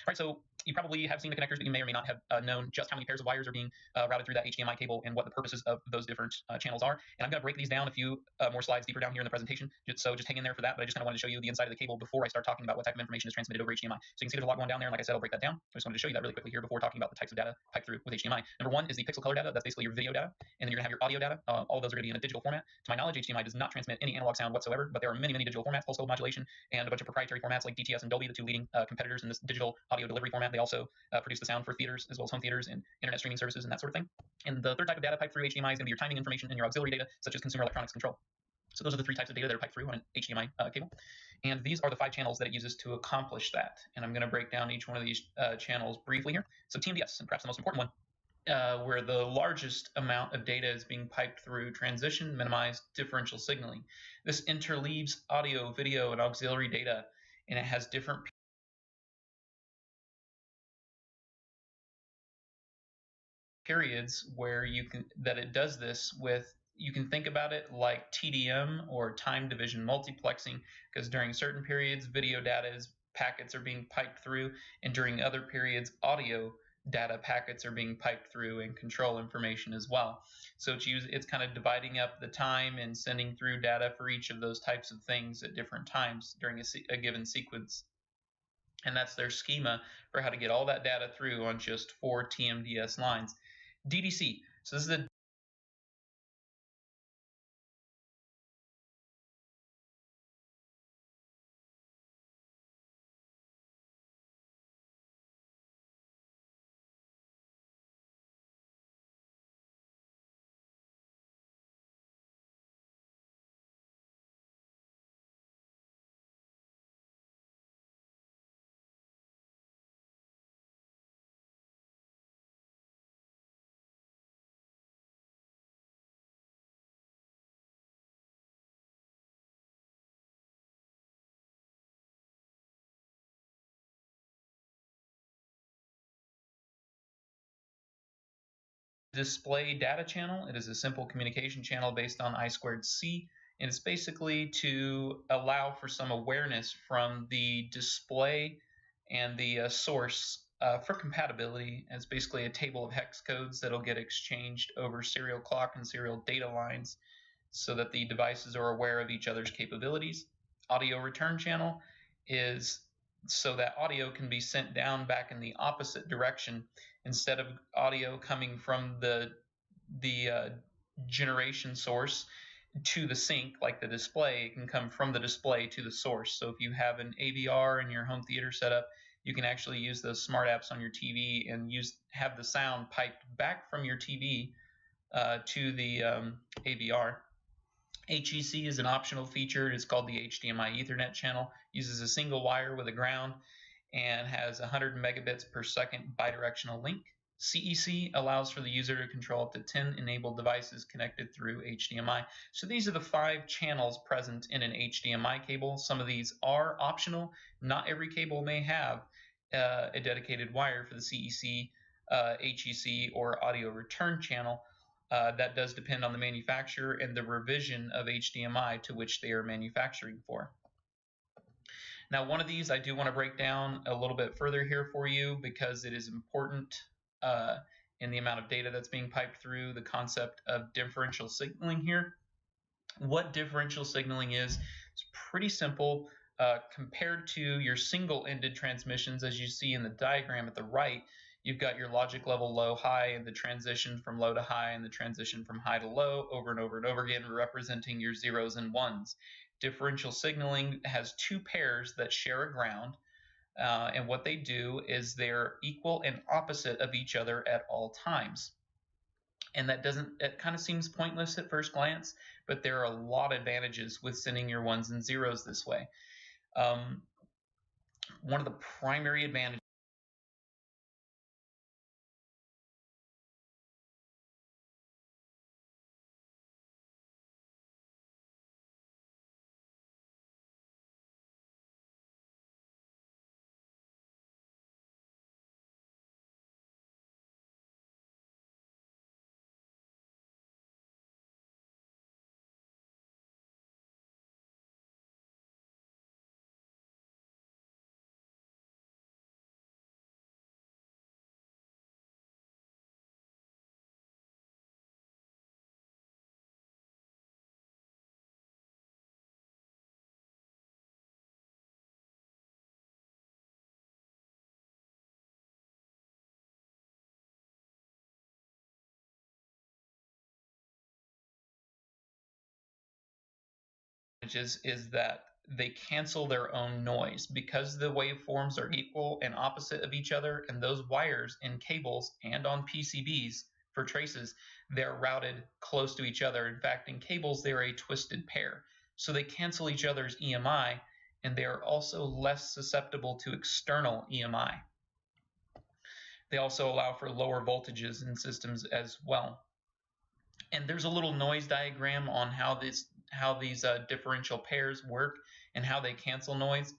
[SPEAKER 2] right, so you probably have seen the connectors, but you may or may not have known just how many pairs of wires are being routed through that HDMI cable and what the purposes of those different channels are. And I'm going to break these down a few more slides deeper down here in the presentation, so just hang in there for that. But I just kind of wanted to show you the inside of the cable before I start talking about what type of information is transmitted over HDMI. So you can see there's a lot going down there, and like I said, I'll break that down. I just wanted to show you that really quickly here before talking about the types of data piped through with HDMI. Number one is the pixel color data. That's basically your video data. And then you're going to have your audio data. All of those are going to be in a digital format. To my knowledge, HDMI does not transmit any analog sound whatsoever, but there are many, many digital formats, pulse code modulation, and a bunch of proprietary formats like DTS and Dolby, the two leading competitors in this digital audio delivery format. They also produce the sound for theaters as well as home theaters and internet streaming services and that sort of thing. And the third type of data piped through HDMI is going to be your timing information and your auxiliary data, such as consumer electronics control. So those are the three types of data that are piped through on an HDMI cable. And these are the 5 channels that it uses to accomplish that. And I'm going to break down each one of these channels briefly here. So TMDS, and perhaps the most important one, where the largest amount of data is being piped through transition, minimized differential signaling. This interleaves audio, video, and auxiliary data, and it has different periods where it does this with. You can think about it like TDM or time division multiplexing, because during certain periods video data packets are being piped through, and during other periods audio data packets are being piped through and control information as well. So it's kind of dividing up the time and sending through data for each of those types of things at different times during a given sequence. And that's their schema for how to get all that data through on just 4 TMDS lines. DDC. So this is the display data channel. It is a simple communication channel based on I²C, and it's basically to allow for some awareness from the display and the source for compatibility. It's basically a table of hex codes that'll get exchanged over serial clock and serial data lines so that the devices are aware of each other's capabilities. Audio return channel is so that audio can be sent down back in the opposite direction. Instead of audio coming from the generation source to the sink, like the display, it can come from the display to the source. So if you have an AVR in your home theater setup, you can actually use those smart apps on your TV and have the sound piped back from your TV to the AVR. HEC is an optional feature. It's called the HDMI Ethernet channel. Uses a single wire with a ground and has 100 megabits per second bidirectional link. CEC allows for the user to control up to 10 enabled devices connected through HDMI. So these are the 5 channels present in an HDMI cable. Some of these are optional. Not every cable may have a dedicated wire for the CEC, HEC, or audio return channel. That does depend on the manufacturer and the revision of HDMI to which they are manufacturing for. Now, one of these I do want to break down a little bit further here for you because it is important in the amount of data that's being piped through, the concept of differential signaling here. What differential signaling is pretty simple. Compared to your single-ended transmissions, as you see in the diagram at the right, you've got your logic level low, high, and the transition from low to high, and the transition from high to low over and over and over again, representing your zeros and ones. Differential signaling has 2 pairs that share a ground, and what they do is they're equal and opposite of each other at all times. And it kind of seems pointless at first glance, but there are a lot of advantages with sending your ones and zeros this way. One of the primary advantages is that they cancel their own noise because the waveforms are equal and opposite of each other, and those wires in cables and on PCBs for traces, they're routed close to each other. In fact, in cables, they're a twisted pair. So they cancel each other's EMI, and they are also less susceptible to external EMI. They also allow for lower voltages in systems as well. And there's a little noise diagram on how these differential pairs work and how they cancel noise.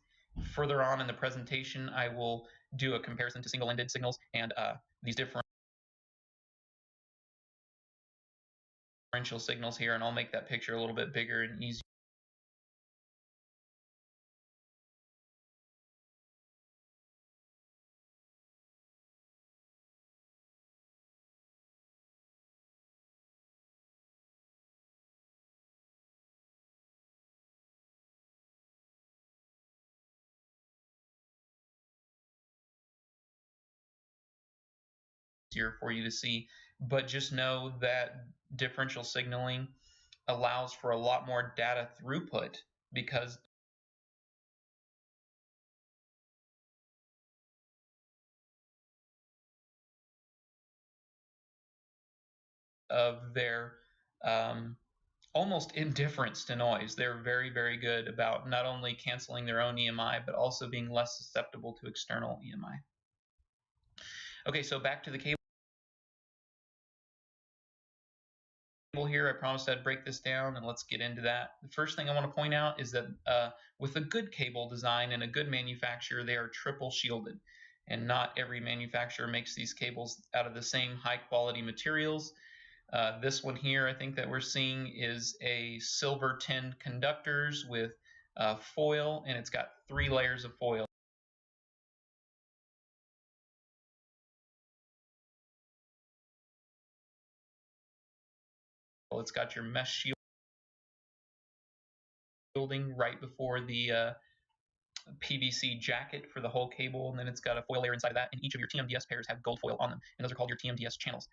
[SPEAKER 2] Further on in the presentation, I will do a comparison to single-ended signals and these differential signals here, and I'll make that picture a little bit bigger and easier. For you to see, but just know that differential signaling allows for a lot more data throughput because of their almost indifference to noise. They're very, very good about not only canceling their own EMI, but also being less susceptible to external EMI. Okay, so back to the cable here. I promised I'd break this down, and let's get into that. The first thing I want to point out is that with a good cable design and a good manufacturer, they are triple shielded, and not every manufacturer makes these cables out of the same high quality materials. This one here, I think that we're seeing is a silver tinned conductors with foil, and it's got 3 layers of foil. It's got your mesh shielding right before the PVC jacket for the whole cable, and then it's got a foil layer inside of that, and each of your TMDS pairs have gold foil on them, and those are called your TMDS channels.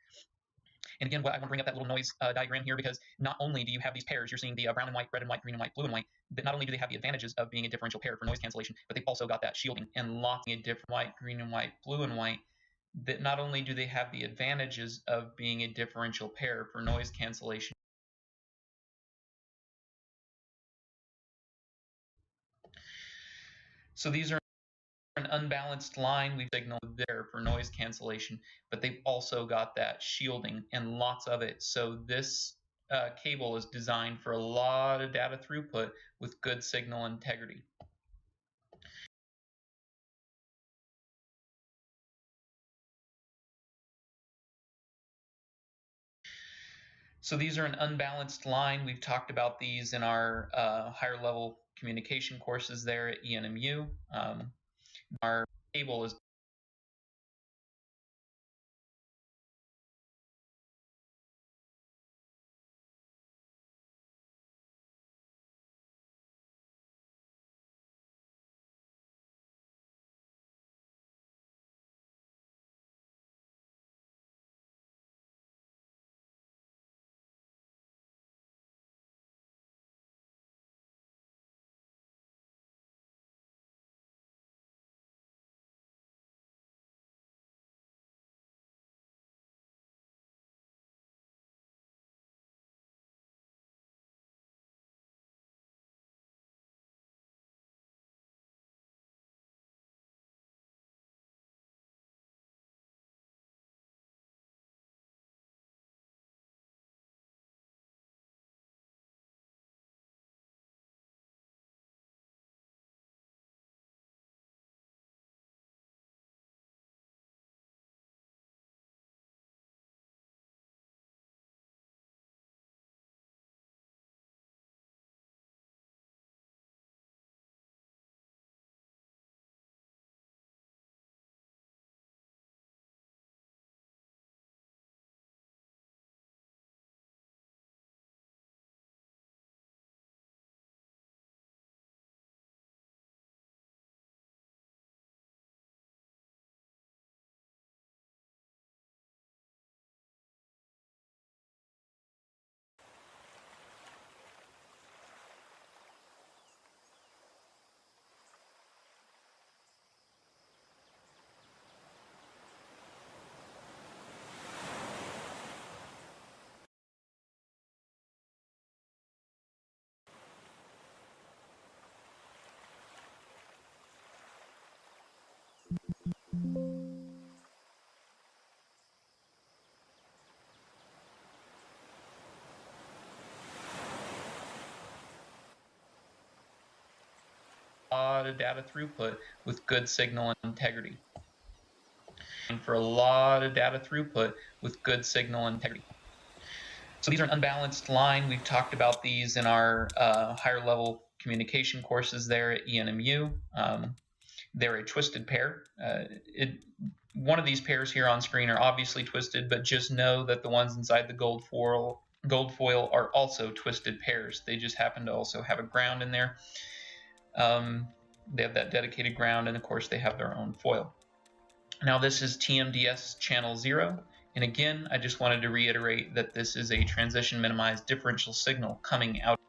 [SPEAKER 2] And again, I want to bring up that little noise diagram here, because not only do you have these pairs, you're seeing the brown and white, red and white, green and white, blue and white, but not only do they have the advantages of being a differential pair for noise cancellation, but they've also got that shielding and locking a different white, green and white, blue and white, that not only do they have the advantages of being a differential pair for noise cancellation, so these are an unbalanced line we've signaled there for noise cancellation, but they've also got that shielding and lots of it. So this cable is designed for a lot of data throughput with good signal integrity. So these are an unbalanced line. We've talked about these in our higher level communication courses there at ENMU. Our cable is a lot of data throughput with good signal integrity. And for a lot of data throughput with good signal integrity. So these are an unbalanced line. We've talked about these in our higher level communication courses there at ENMU. They're a twisted pair. One of these pairs here on screen are obviously twisted, but just know that the ones inside the gold foil are also twisted pairs. They just happen to also have a ground in there. They have that dedicated ground, and of course they have their own foil. Now this is TMDS channel 0, and again I just wanted to reiterate that this is a transition minimized differential signal coming out.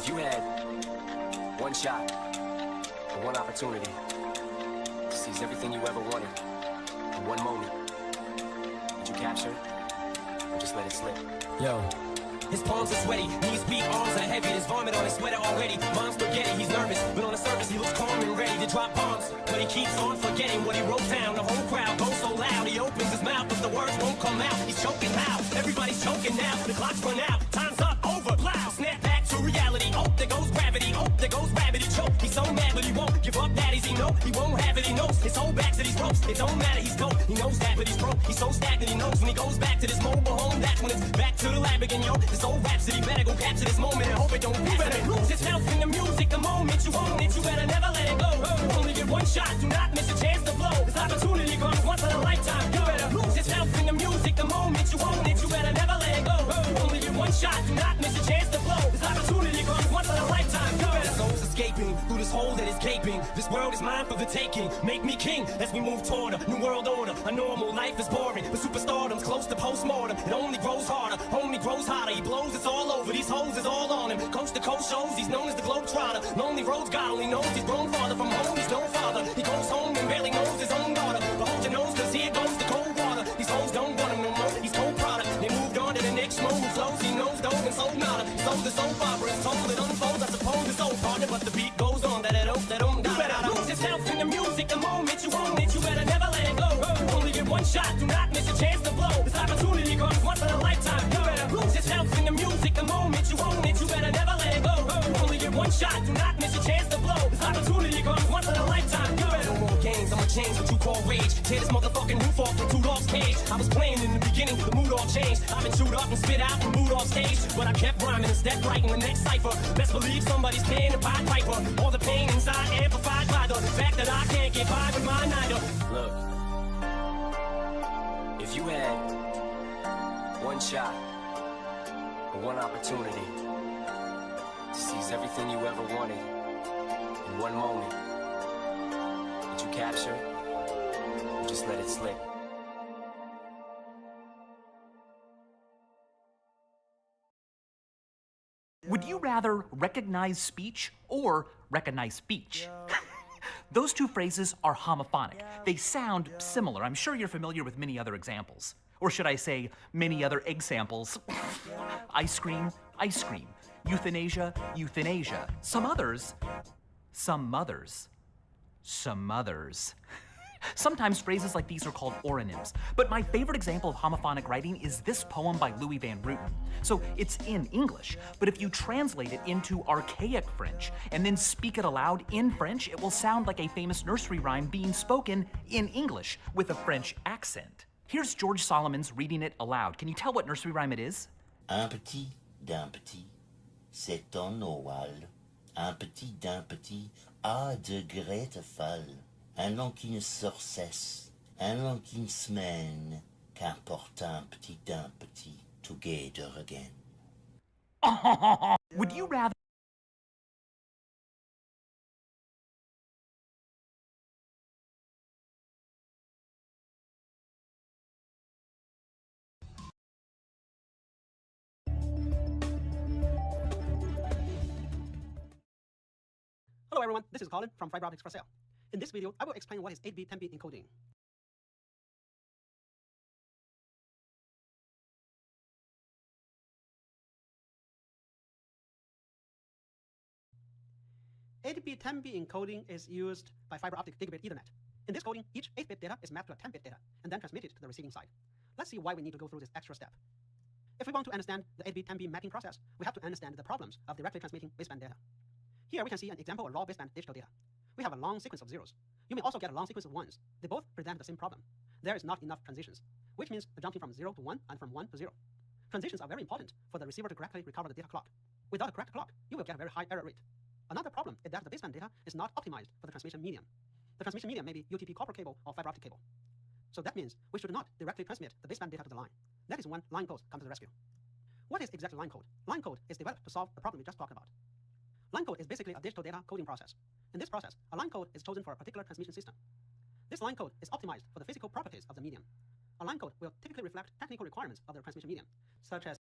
[SPEAKER 3] If you had one shot or one opportunity to seize everything you ever wanted in one moment, would you capture it or just let it slip? Yo. His palms are sweaty, knees weak, arms are heavy. There's vomit on his sweater already. Mom's spaghetti, he's nervous, but on the surface he looks calm and ready to drop bombs. But he keeps on forgetting what he wrote down. The whole crowd goes so loud, he opens his mouth, but the words won't come out. He's choking now, everybody's choking now. The clock's run out, time's up, over, loud. Snap back to reality. Oh, there goes gravity. Oh, there goes gravity. Choke. He's so mad, but he won't give up. Daddies, he know he won't have it. He knows his whole back to these ropes. It don't matter, he's dope. He knows that, but he's broke. He's so stagnant, he knows when he goes back to this mobile home. That's when it's back to the lab again, yo. This old rhapsody better go capture this moment and hope it don't pass. You better lose yourself in the music the moment you own it. You better never let it go. You only get one shot, do not miss a chance to blow. This opportunity comes once in a lifetime. You better lose yourself in the music the moment you own it. You better never let it go. You only get one shot, do not miss a chance to blow. This opportunity comes once in a lifetime. You better. Souls escaping through this hole that is gaping. This world is mine for the taking. Make me king as we move toward a new world order. A normal life is boring, but superstardom's close to postmortem. It only grows harder, only grows hotter. He blows, it's all over. These hoes is all on him. Coast to coast shows, he's known as the Globetrotter. Lonely roads, God only knows he's grown farther from home. He's no father. He goes home and barely knows his own daughter. But hold your nose, cause here goes the cold water. These hoes don't want him no more. He's cold product. They moved on to the next move who flows. He knows dope and sold nada. Sold the soap opera, it's told it unfolds. I suppose it's old partner, but the beat goes on. That don't die. You better lose yourself in the music the moment you own it. You better never let it go. You only get one shot, do not miss a chance to blow. This opportunity comes once in a lifetime. You better lose yourself in the music the moment you own it. You better never let it go. You only get one shot, do not miss a chance to blow. This opportunity comes once in a lifetime. You better. No more games, I'ma change what you call rage. Tear this motherfucking roof off from Two Dogs' cage. I was playing in the beginning, the mood all changed. I've been chewed up and spit out and moved off stage, but I kept rhyming and stepped right in the next cipher. Best believe somebody's paying the Pied Piper. All the pain inside amplified by the fact that I can't get by with mine either. Look, if you had one shot or one opportunity to seize everything you ever wanted in one moment, would you capture it or just let it slip?
[SPEAKER 4] Would you rather recognize speech or recognize speech? Those two phrases are homophonic. They sound similar. I'm sure you're familiar with many other examples. Or should I say, many other examples. Ice cream, ice cream. Euthanasia, euthanasia. Some others, some mothers, some mothers. Sometimes phrases like these are called oronyms, but my favorite example of homophonic writing is this poem by Louis Van Rooten. So it's in English, but if you translate it into archaic French and then speak it aloud in French, it will sound like a famous nursery rhyme being spoken in English with a French accent. Here's George Solomon's reading it aloud. Can you tell what nursery rhyme it is?
[SPEAKER 5] Un petit d'un petit, c'est un oral. Un petit d'un petit, a de grete folle. Un long qui ne sort cesse, un long qui ne se mène, qu'importe un petit d'un petit, together again.
[SPEAKER 4] Would you rather
[SPEAKER 6] Hello everyone, this is Colin from Fiber Optics for Sale. In this video, I will explain what is 8-bit 10-bit encoding. 8-bit 10-bit encoding is used by fiber optic gigabit Ethernet. In this coding, each 8-bit data is mapped to a 10-bit data and then transmitted to the receiving side. Let's see why we need to go through this extra step. If we want to understand the 8-bit 10-bit mapping process, we have to understand the problems of directly transmitting baseband data. Here we can see an example of raw baseband digital data. We have a long sequence of zeros. You may also get a long sequence of ones. They both present the same problem. There is not enough transitions, which means the jumping from 0 to 1 and from 1 to 0. Transitions are very important for the receiver to correctly recover the data clock. Without a correct clock, you will get a very high error rate. Another problem is that the baseband data is not optimized for the transmission medium. The transmission medium may be UTP copper cable or fiber optic cable. So that means we should not directly transmit the baseband data to the line. That is when line code comes to the rescue. What is exactly line code? Line code is developed to solve the problem we just talked about. Line code is basically a digital data coding process. In this process, a line code is chosen for a particular transmission system. This line code is optimized for the physical properties of the medium. A line code will typically reflect technical requirements of the transmission medium, such as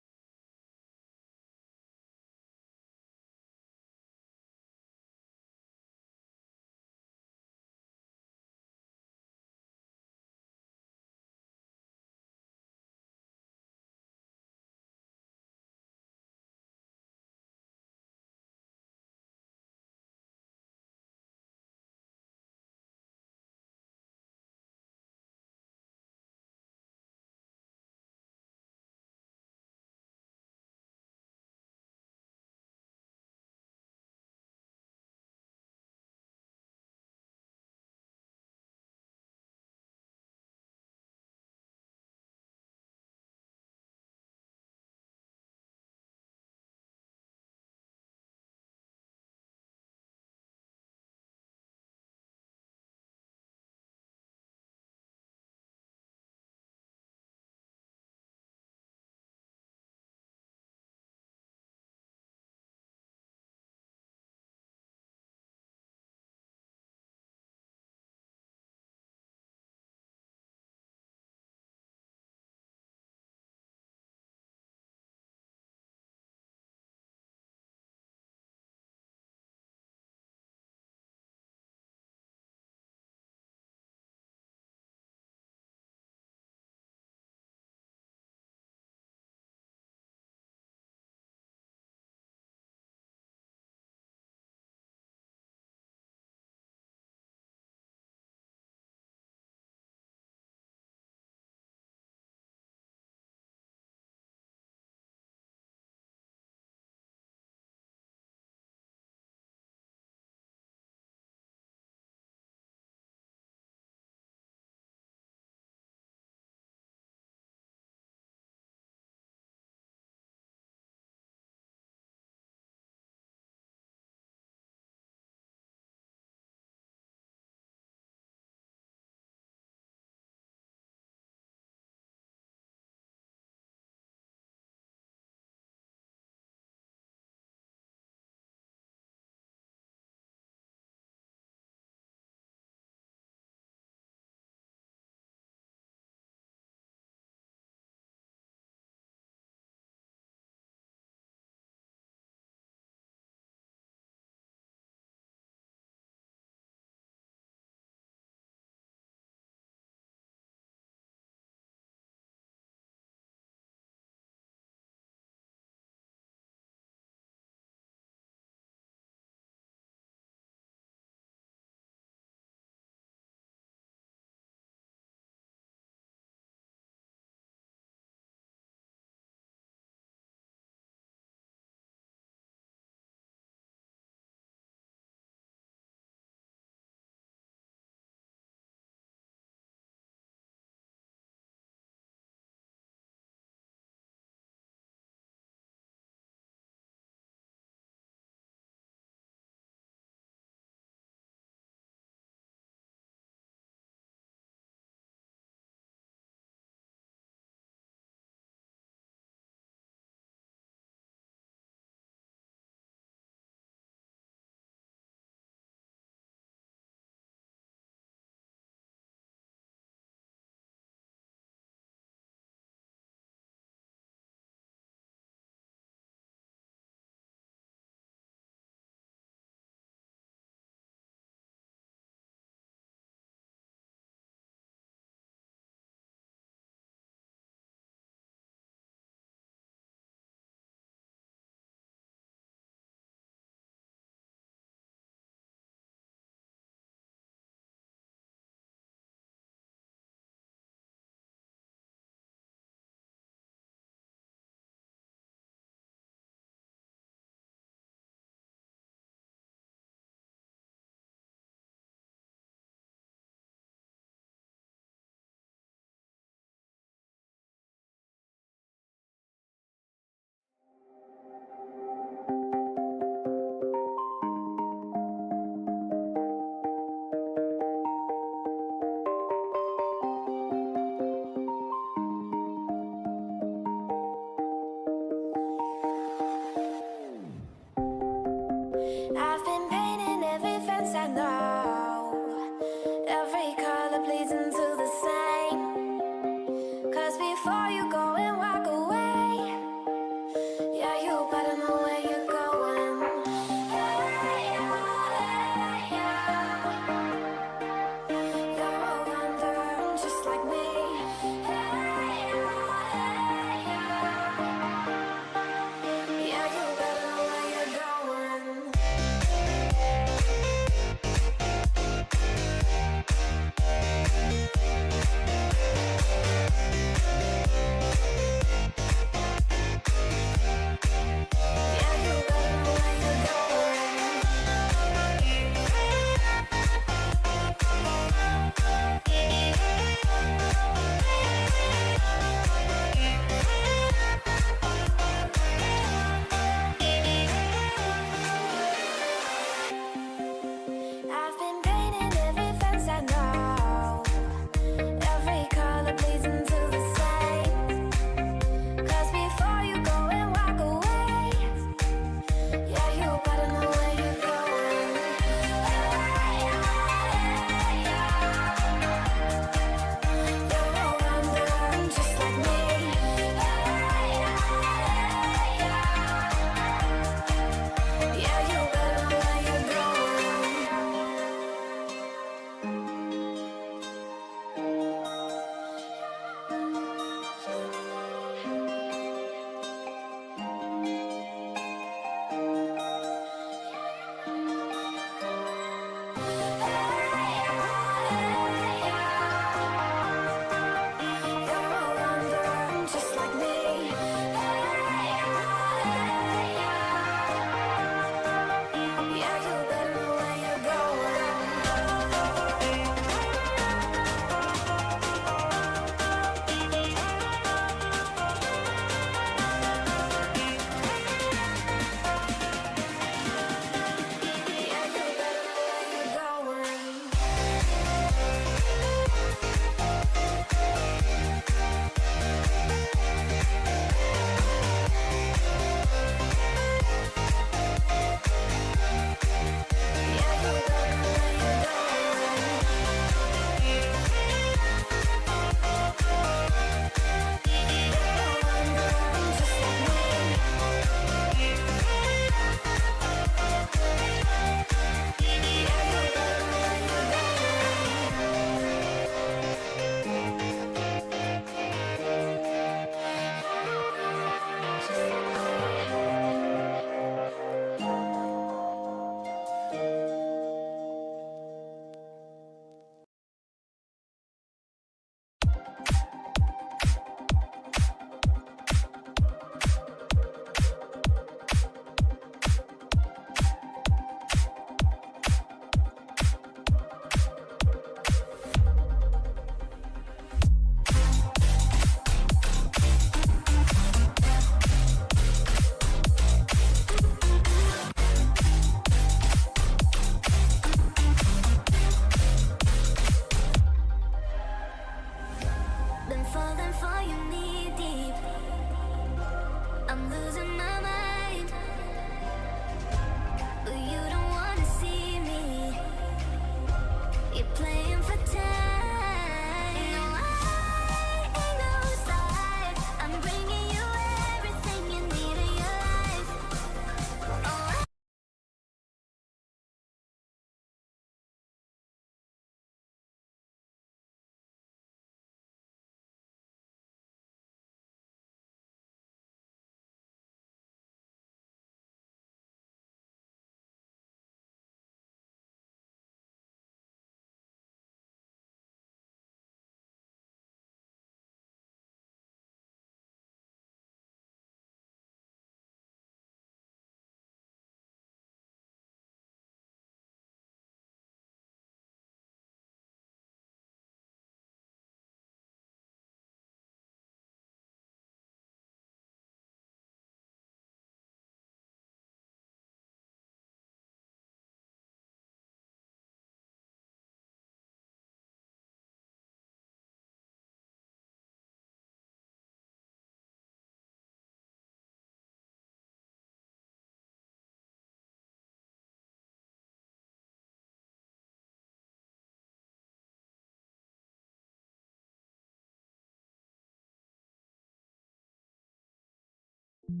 [SPEAKER 7] Cause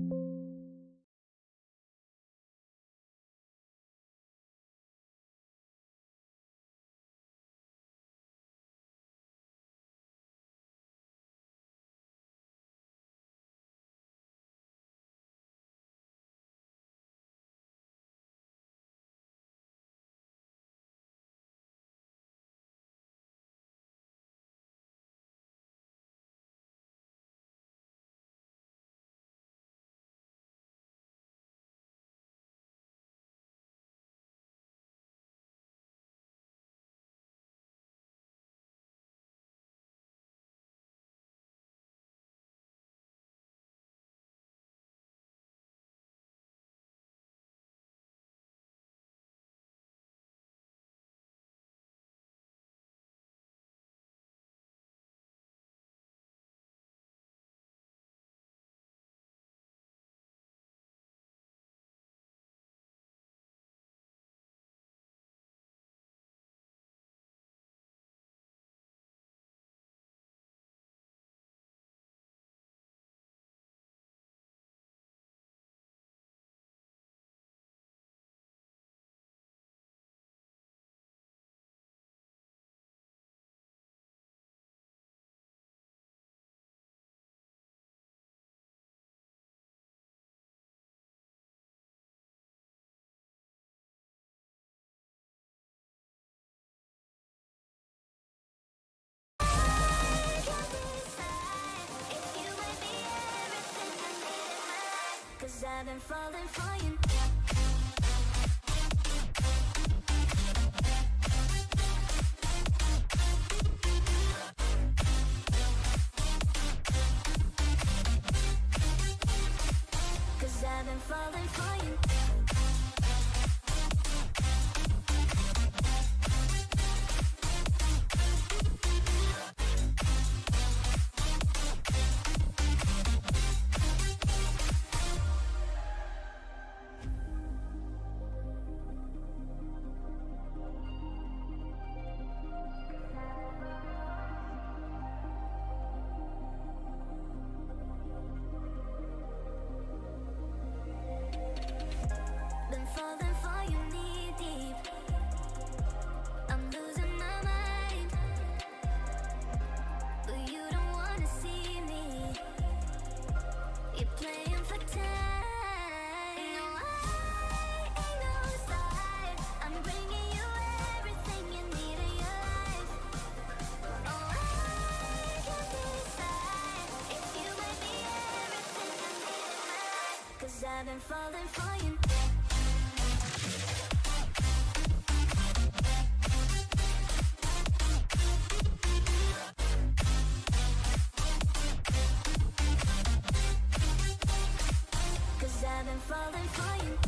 [SPEAKER 7] I've been falling for you. Cause I've been falling for you. Been falling for you knee deep. I'm losing my mind, but you don't wanna see me. You're playing for time. No, I ain't no side. I'm bringing you everything you need in your life. Oh, I can decide if you might be everything I need in my life. Cause I've been falling for you. Cause I've been falling for you.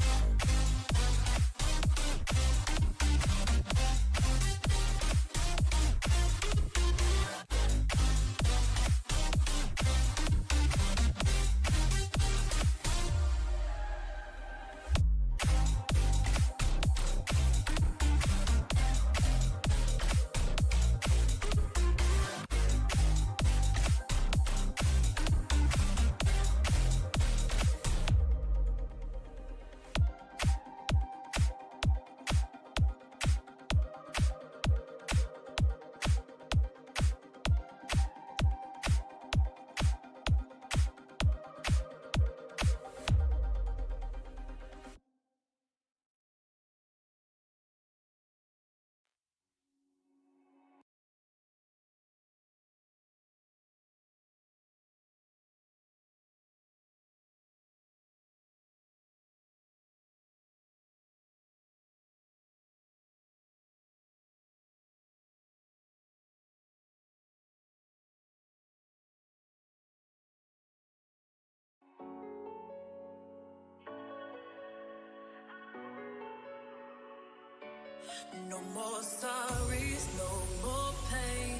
[SPEAKER 8] No more sorries, no more pain.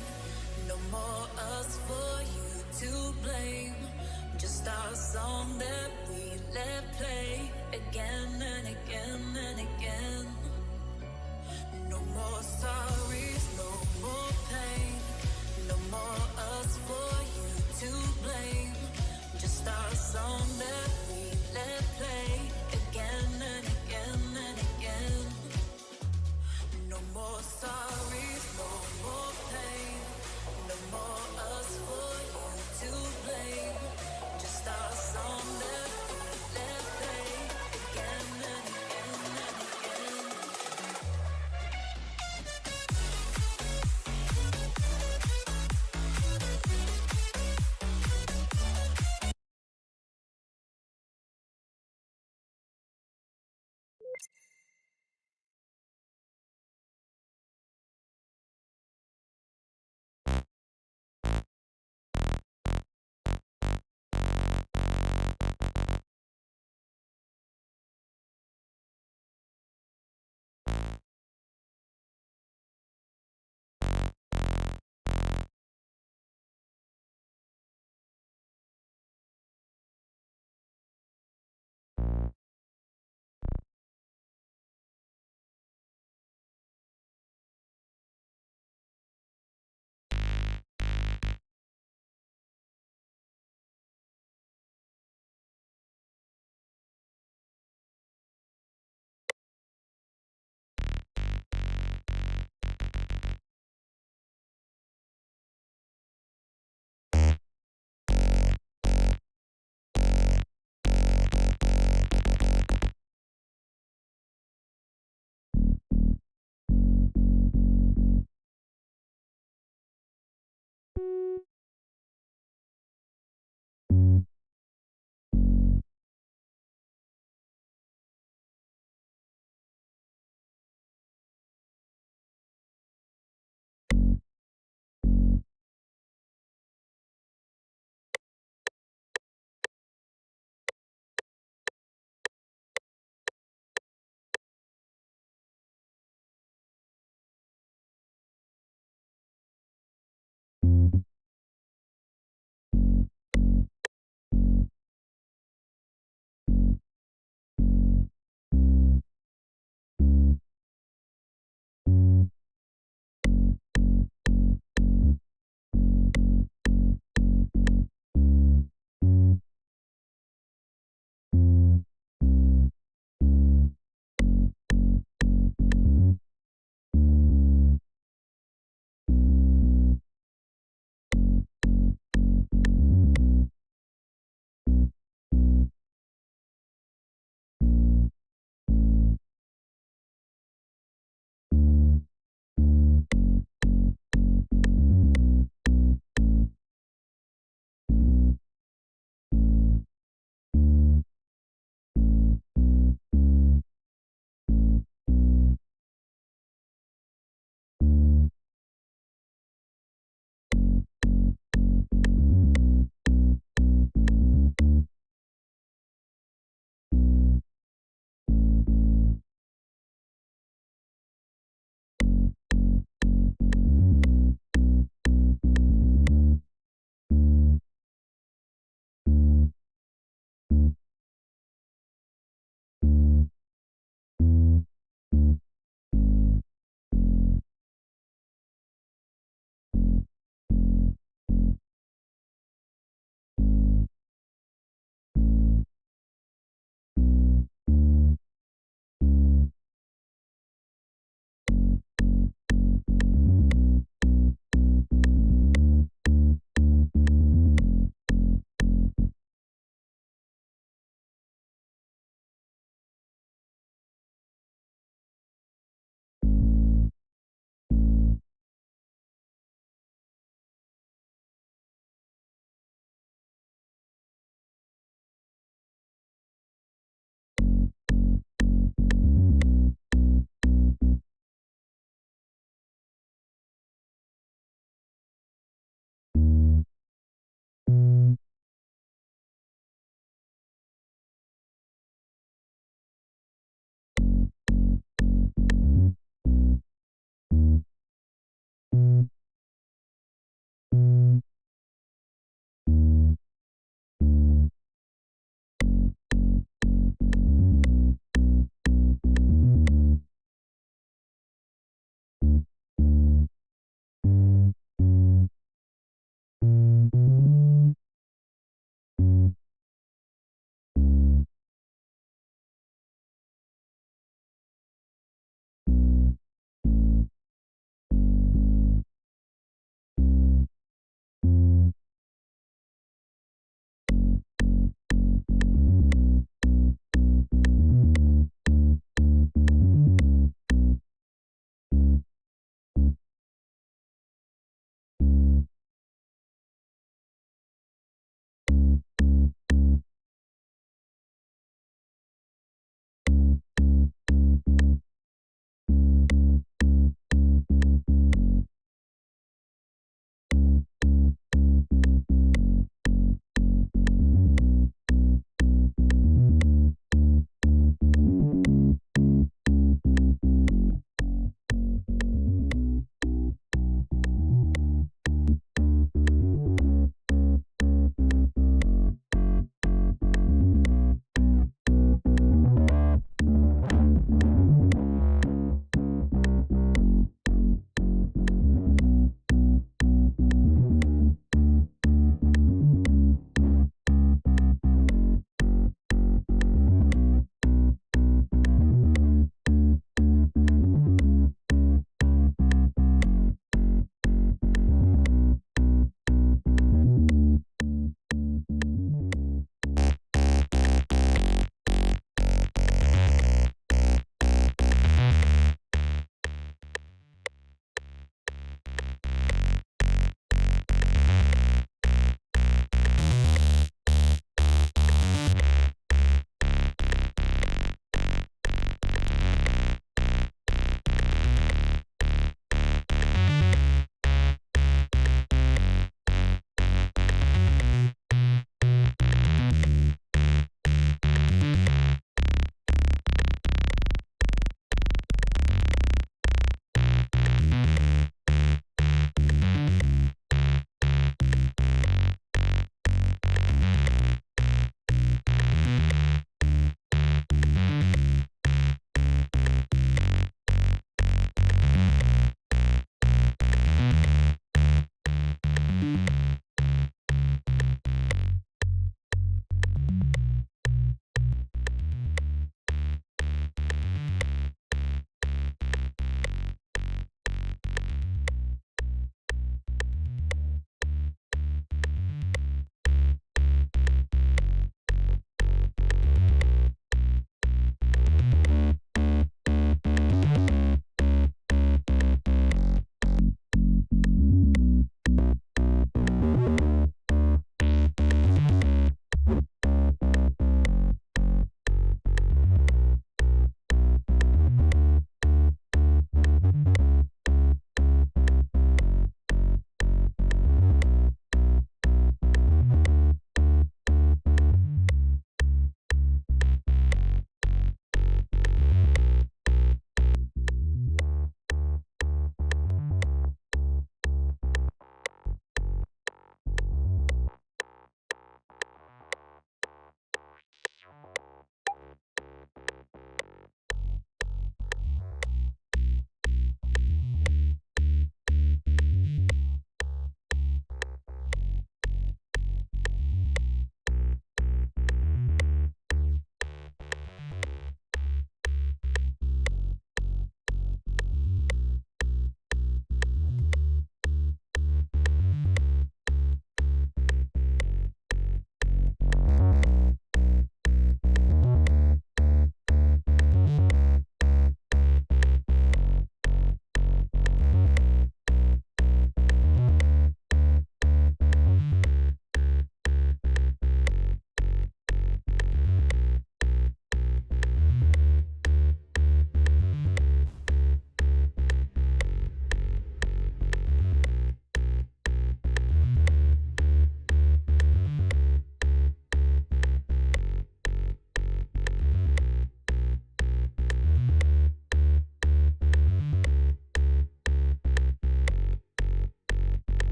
[SPEAKER 8] No more us for you to blame. Just our song that we let play again and again and again. No more sorries, no more pain. No more us for you to blame. Just our song that we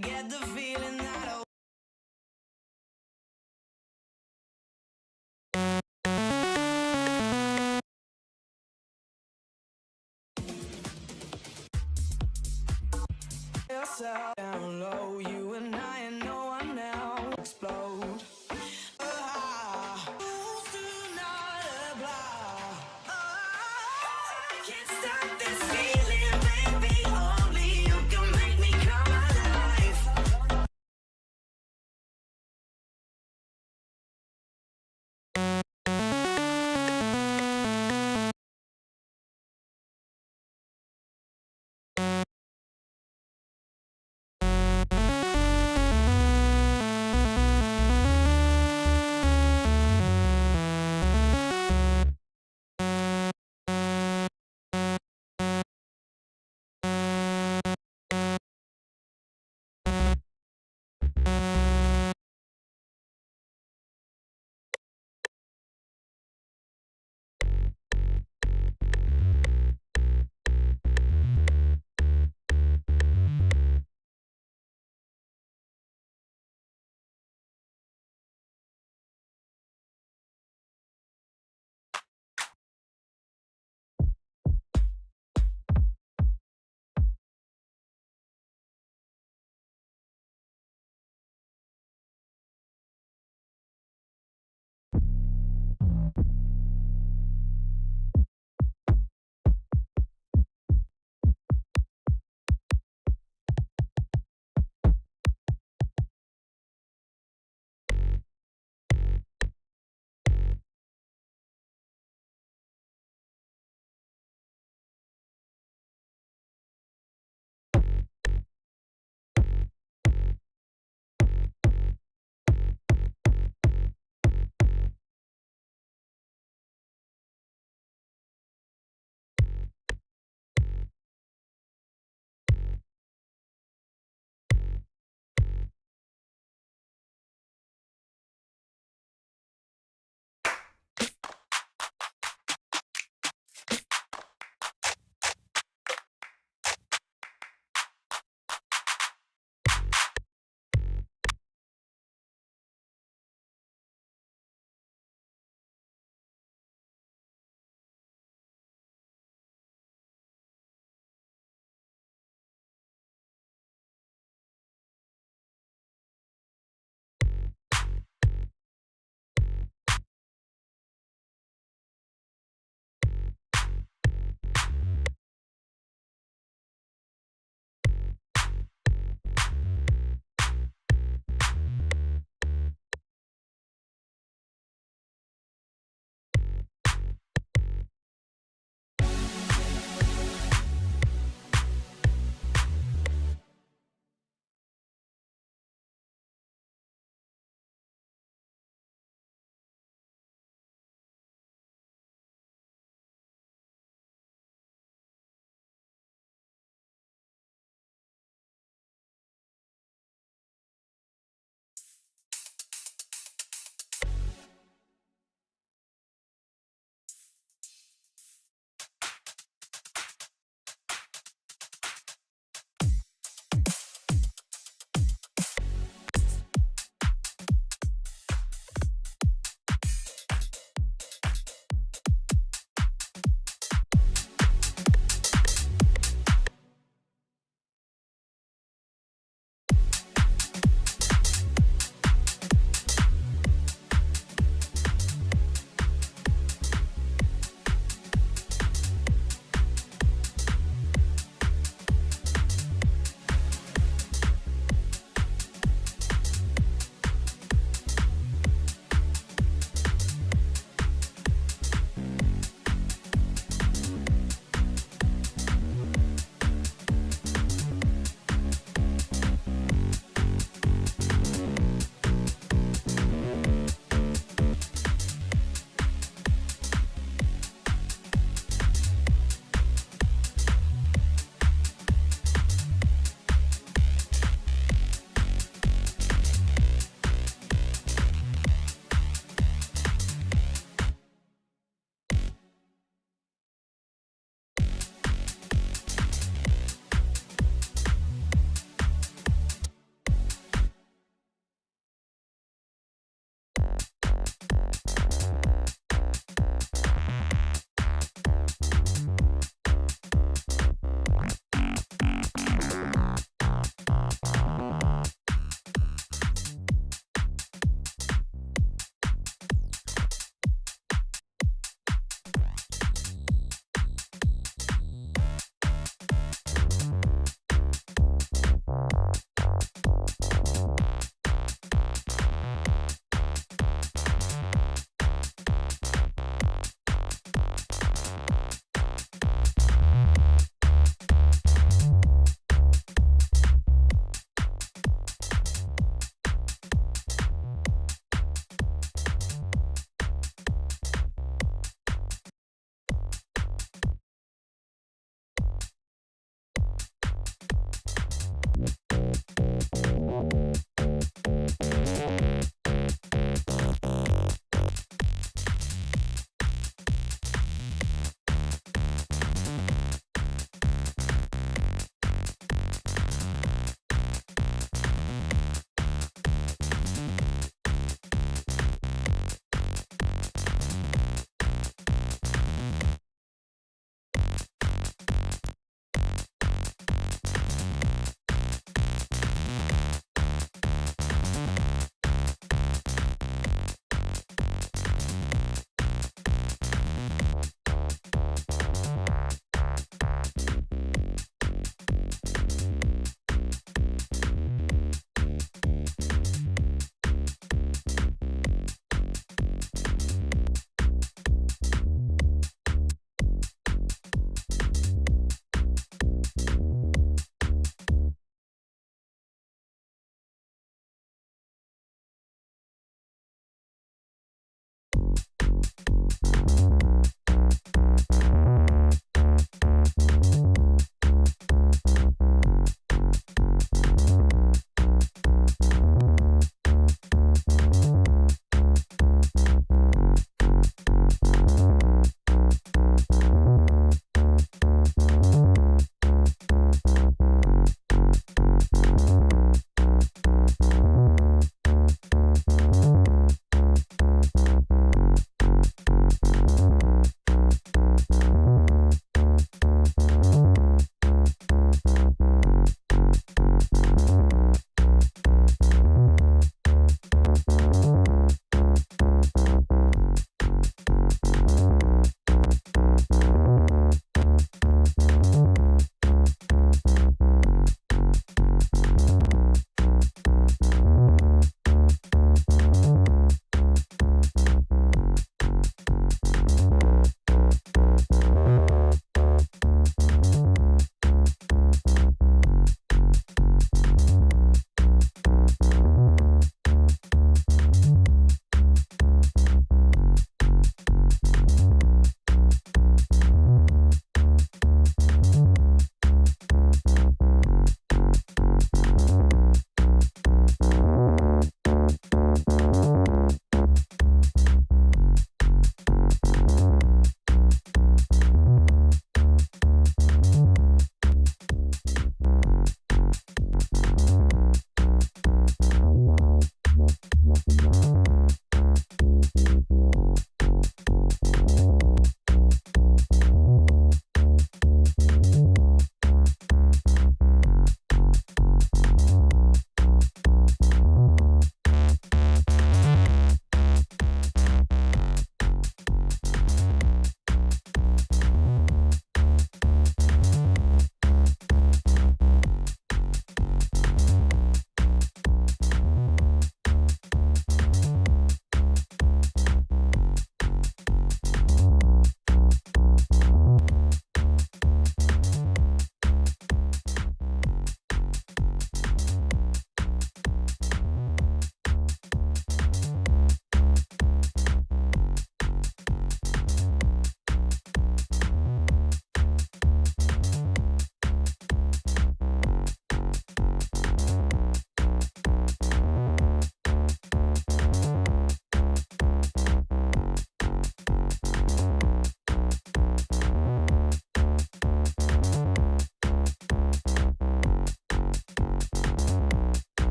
[SPEAKER 8] get the feeling that yourself down low, you